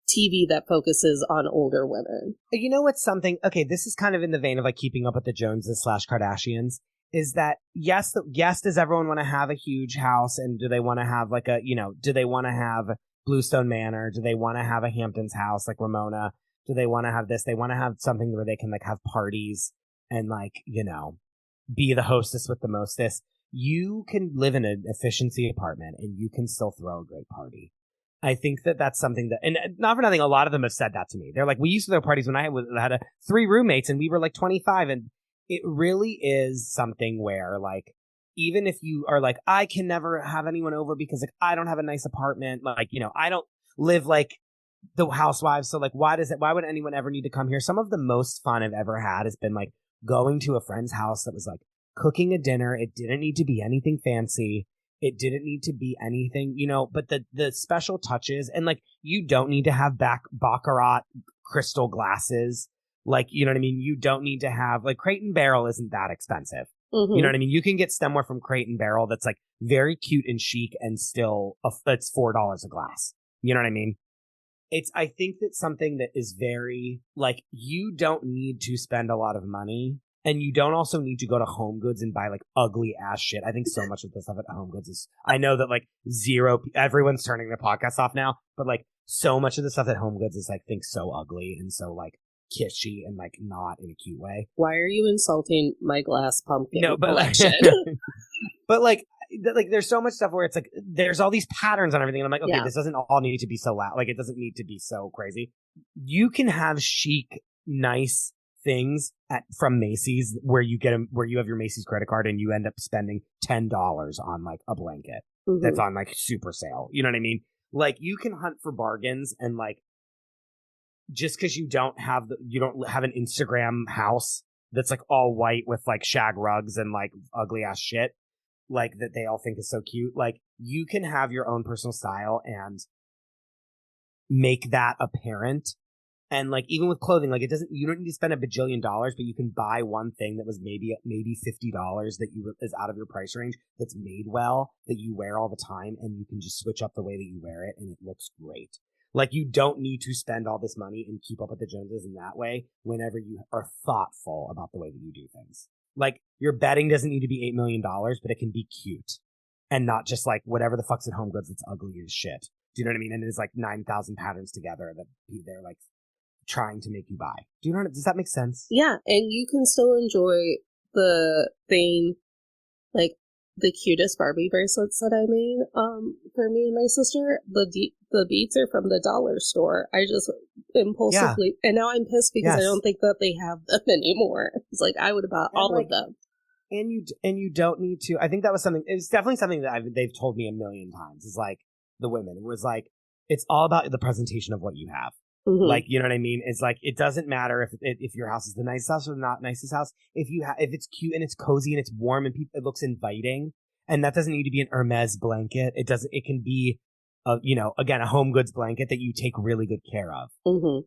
S1: TV that focuses on older women?
S2: You know what's something? Okay, this is kind of in the vein of like keeping up with the Joneses / Kardashians. Is that yes, does everyone want to have a huge house, and do they want to have like do they want to have Bluestone Manor? Do they want to have a Hamptons house like Ramona? Do they want to have this? They want to have something where they can like have parties and like, be the hostess with the mostest. You can live in an efficiency apartment and you can still throw a great party. I think that that's something that, and not for nothing, a lot of them have said that to me. They're like, we used to throw parties when I had 3 roommates and we were like 25. And it really is something where like, even if you are like, I can never have anyone over because like, I don't have a nice apartment. Like, I don't live like the Housewives. So like, why would anyone ever need to come here? Some of the most fun I've ever had has been like going to a friend's house that was like, cooking a dinner. It didn't need to be anything fancy. It didn't need to be anything, but the special touches, and like, you don't need to have Baccarat crystal glasses. Like, you know what I mean? You don't need to have like Crate and Barrel isn't that expensive. Mm-hmm. You know what I mean? You can get stemware from Crate and Barrel that's like very cute and chic and still it's $4 a glass. You know what I mean? I think that's something that is very like, you don't need to spend a lot of money. And you don't also need to go to Home Goods and buy like ugly ass shit. I think so much of the stuff at Home Goods is, I know that like everyone's turning the podcast off now, but like so much of the stuff at Home Goods is like, think so ugly and so like kitschy and like not in a cute way.
S1: Why are you insulting my glass pumpkin?
S2: No, but
S1: collection?
S2: but like there's so much stuff where it's like, there's all these patterns on everything. And I'm like, okay, This doesn't all need to be so loud. Like it doesn't need to be so crazy. You can have chic, nice things from Macy's where you have your Macy's credit card and you end up spending $10 on like a blanket that's on like super sale. You know what I mean? Like you can hunt for bargains, and like just because you don't have an Instagram house that's like all white with like shag rugs and like ugly ass shit like that they all think is so cute. Like you can have your own personal style and make that apparent. And like, even with clothing, like you don't need to spend $1 bajillion, but you can buy one thing that was maybe $50 that is out of your price range, that's made well, that you wear all the time, and you can just switch up the way that you wear it, and it looks great. Like you don't need to spend all this money and keep up with the Joneses in that way whenever you are thoughtful about the way that you do things. Like your bedding doesn't need to be $8 million, but it can be cute and not just like whatever the fuck's at Home Goods that's ugly as shit. Do you know what I mean? And it's like 9,000 patterns together that they're like trying to make you buy. Does that make sense?
S1: Yeah, and you can still enjoy the thing, like the cutest Barbie bracelets that I made for me and my sister. The beads are from the dollar store. I just impulsively, and now I'm pissed because I don't think that they have them anymore. It's like I would have bought all of them.
S2: And you don't need to. I think that was something. It was definitely something that they've told me a million times. Is like the women. It was like it's all about the presentation of what you have. Mm-hmm. Like, you know what I mean? It's like, it doesn't matter if your house is the nicest house or not nicest house. If it's cute and it's cozy and it's warm and it looks inviting, and that doesn't need to be an Hermes blanket. It can be again, a Home Goods blanket that you take really good care of. Mm-hmm.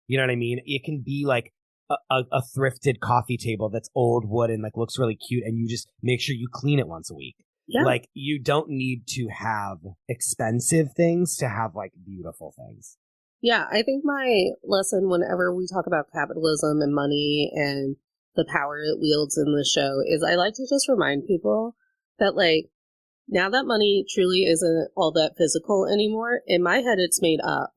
S2: You know what I mean? It can be like a thrifted coffee table that's old wood and like looks really cute, and you just make sure you clean it once a week. Yeah. Like you don't need to have expensive things to have like beautiful things.
S1: Yeah, I think my lesson whenever we talk about capitalism and money and the power it wields in the show is I like to just remind people that, like, now that money truly isn't all that physical anymore, in my head it's made up.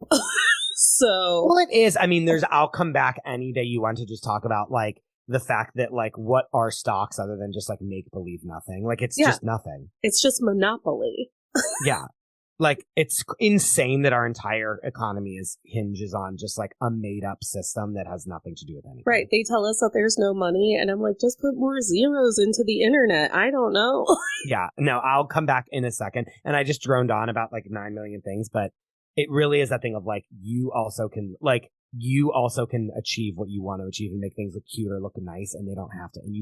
S1: So...
S2: Well, it is. I mean, I'll come back any day you want to just talk about, like, the fact that, like, what are stocks other than just, like, make-believe nothing? Like, it's just nothing.
S1: It's just monopoly.
S2: Yeah. Like, it's insane that our entire economy hinges on just like a made up system that has nothing to do with anything.
S1: Right. They tell us that there's no money, and I'm like, just put more zeros into the internet. I don't know.
S2: Yeah. No, I'll come back in a second. And I just droned on about like 9 million things, but it really is that thing of like, you also can achieve what you want to achieve and make things look cute or look nice, and you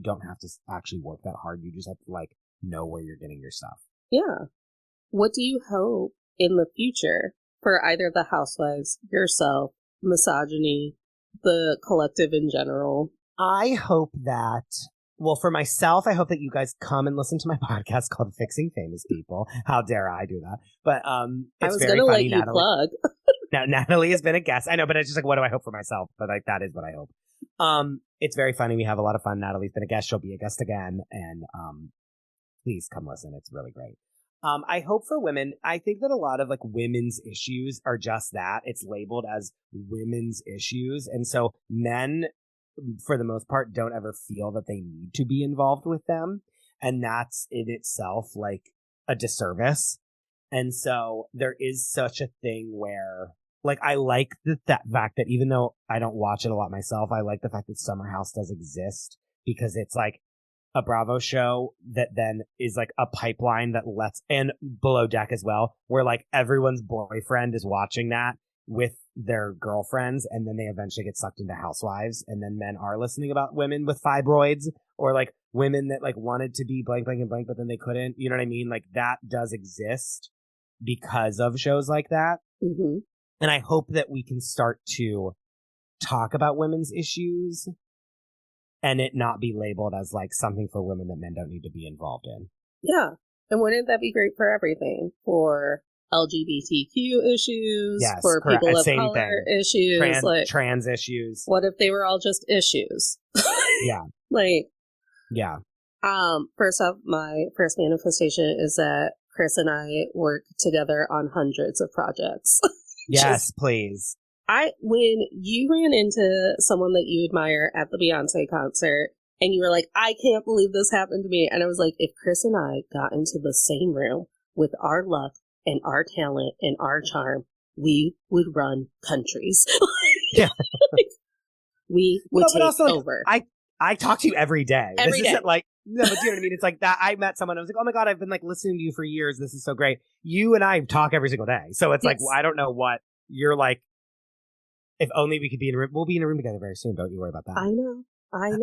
S2: don't have to actually work that hard. You just have to like know where you're getting your stuff.
S1: Yeah. What do you hope in the future for either the Housewives, yourself, misogyny, the collective in general?
S2: I hope that, well, for myself, I hope that you guys come and listen to my podcast called Fixing Famous People. How dare I do that? But
S1: I was
S2: going
S1: to
S2: let
S1: you
S2: Natalie
S1: plug.
S2: Now, Natalie has been a guest. I know, but it's just like, what do I hope for myself? But like, that is what I hope. It's very funny. We have a lot of fun. Natalie's been a guest. She'll be a guest again. And please come listen. It's really great. I hope for women, I think that a lot of like women's issues are just that. It's labeled as women's issues. And so men, for the most part, don't ever feel that they need to be involved with them. And that's in itself like a disservice. And so there is such a thing where like, I like that fact that even though I don't watch it a lot myself, I like the fact that Summer House does exist, because it's like a Bravo show that then is like a pipeline that and Below Deck as well, where like everyone's boyfriend is watching that with their girlfriends, and then they eventually get sucked into Housewives, and then men are listening about women with fibroids, or like women that like wanted to be blank, blank, and blank, but then they couldn't. You know what I mean? Like, that does exist because of shows like that.
S1: Mm-hmm.
S2: And I hope that we can start to talk about women's issues and it not be labeled as like something for women that men don't need to be involved in.
S1: Yeah. And wouldn't that be great for everything? For LGBTQ issues,
S2: yes,
S1: for
S2: correct.
S1: people of
S2: Same
S1: color
S2: thing.
S1: issues,
S2: trans issues.
S1: What if they were all just issues?
S2: Yeah.
S1: Like,
S2: yeah.
S1: First off, my first manifestation is that Chris and I work together on hundreds of projects.
S2: Yes, please.
S1: When you ran into someone that you admire at the Beyonce concert, and you were like, I can't believe this happened to me. And I was like, if Chris and I got into the same room with our luck and our talent and our charm, we would run countries.
S2: Yeah.
S1: We would take
S2: also,
S1: over.
S2: I talk to you every day.
S1: Every day.
S2: Isn't like, no, but you know what I mean? It's like that. I met someone. I was like, oh my God, I've been like listening to you for years. This is so great. You and I talk every single day. So it's like, well, I don't know what you're like. If only we could be in a room. We'll be in a room together very soon. Don't you worry about that.
S1: I know.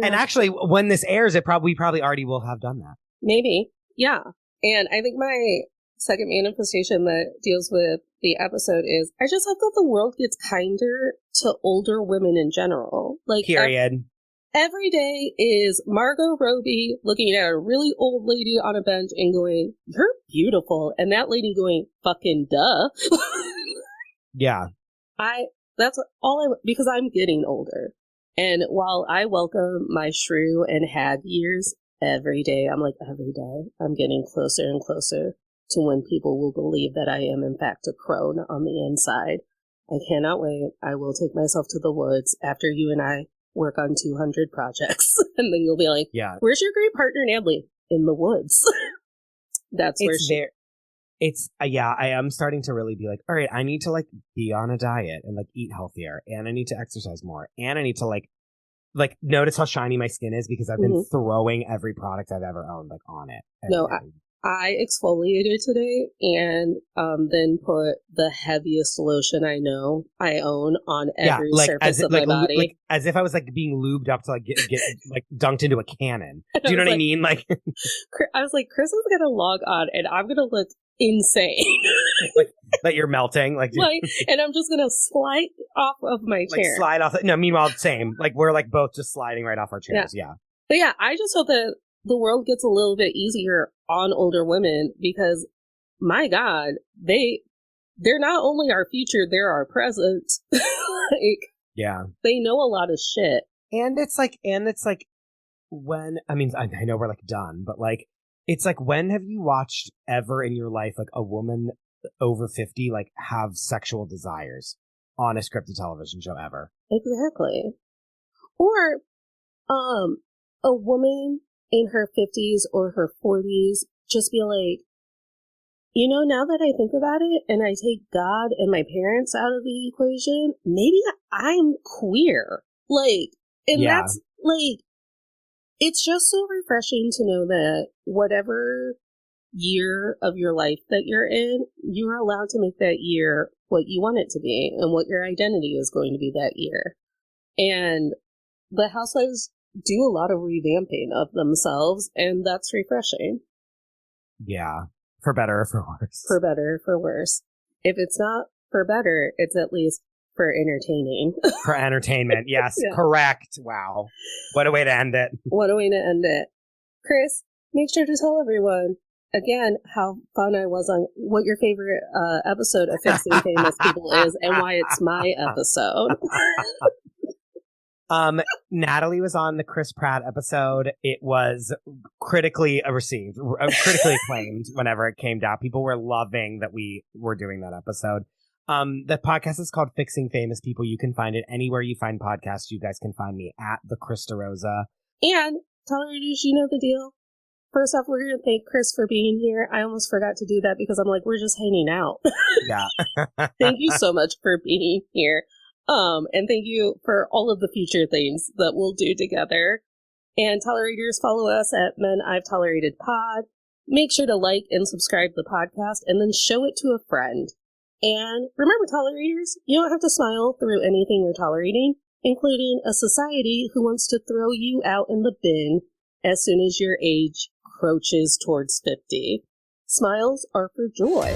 S2: And actually, when this airs, we probably already will have done that.
S1: Maybe. Yeah. And I think my second manifestation that deals with the episode is I just hope that the world gets kinder to older women in general. Like,
S2: period.
S1: Every day is Margot Robbie looking at a really old lady on a bench and going, you're beautiful. And that lady going, fucking duh.
S2: Yeah.
S1: That's all because I'm getting older. And while I welcome my shrew and hag years every day, every day, I'm getting closer and closer to when people will believe that I am in fact a crone on the inside. I cannot wait. I will take myself to the woods after you and I work on 200 projects. And then you'll be like,
S2: yeah,
S1: where's your great partner, Natalie? In the woods. That's where
S2: I am starting to really be like, all right, I need to like be on a diet and like eat healthier, and I need to exercise more, and I need to like notice how shiny my skin is because I've been throwing every product I've ever owned like on it.
S1: No, I exfoliated today and then put the heaviest lotion I own on every surface of my body.
S2: Like as if I was like being lubed up to like get like dunked into a cannon. Do you know what I mean? Like
S1: I was like, Chris is gonna log on and I'm gonna look insane.
S2: like that you're melting. Like
S1: and I'm just gonna slide off of my chair.
S2: Like slide off. No, meanwhile, same. Like we're like both just sliding right off our chairs. Yeah.
S1: But yeah, I just hope that the world gets a little bit easier on older women because, my God, they're not only our future, they're our present.
S2: Yeah.
S1: They know a lot of shit.
S2: And it's like when, I mean, I know we're like done, but like, it's like, when have you watched ever in your life, like a woman over 50, like have sexual desires on a scripted television show ever?
S1: Exactly. Or, a woman in her 50s or her 40s just be like, You know, now that I think about it and I take God and my parents out of the equation, maybe I'm queer. Like, and that's like, it's just so refreshing to know that whatever year of your life that you're in, you're allowed to make that year what you want it to be and what your identity is going to be that year. And the Housewives do a lot of revamping of themselves, and that's refreshing.
S2: Yeah. For better or for worse.
S1: For better or for worse. If it's not for better, it's at least for entertaining.
S2: For entertainment, yes. Yeah. Correct. Wow. What a way to end it.
S1: What a way to end it. Chris, make sure to tell everyone, again, how fun I was on what your favorite episode of Fixing Famous People is and why it's my episode.
S2: Natalie was on the Chris Pratt episode. It was critically received, critically acclaimed whenever it came down. People were loving that we were doing that episode. The podcast is called Fixing Famous People. You can find it anywhere you find podcasts. You guys can find me at the Krista Rosa.
S1: And tolerators, you know the deal. First off, we're going to thank Chris for being here. I almost forgot to do that because I'm like, we're just hanging out.
S2: Yeah.
S1: Thank you so much for being here. And thank you for all of the future things that we'll do together. And tolerators, follow us at Men I've Tolerated Pod. Make sure to like and subscribe to the podcast and then show it to a friend. And remember, tolerators, you don't have to smile through anything you're tolerating, including a society who wants to throw you out in the bin as soon as your age crouches towards 50. Smiles are for joy.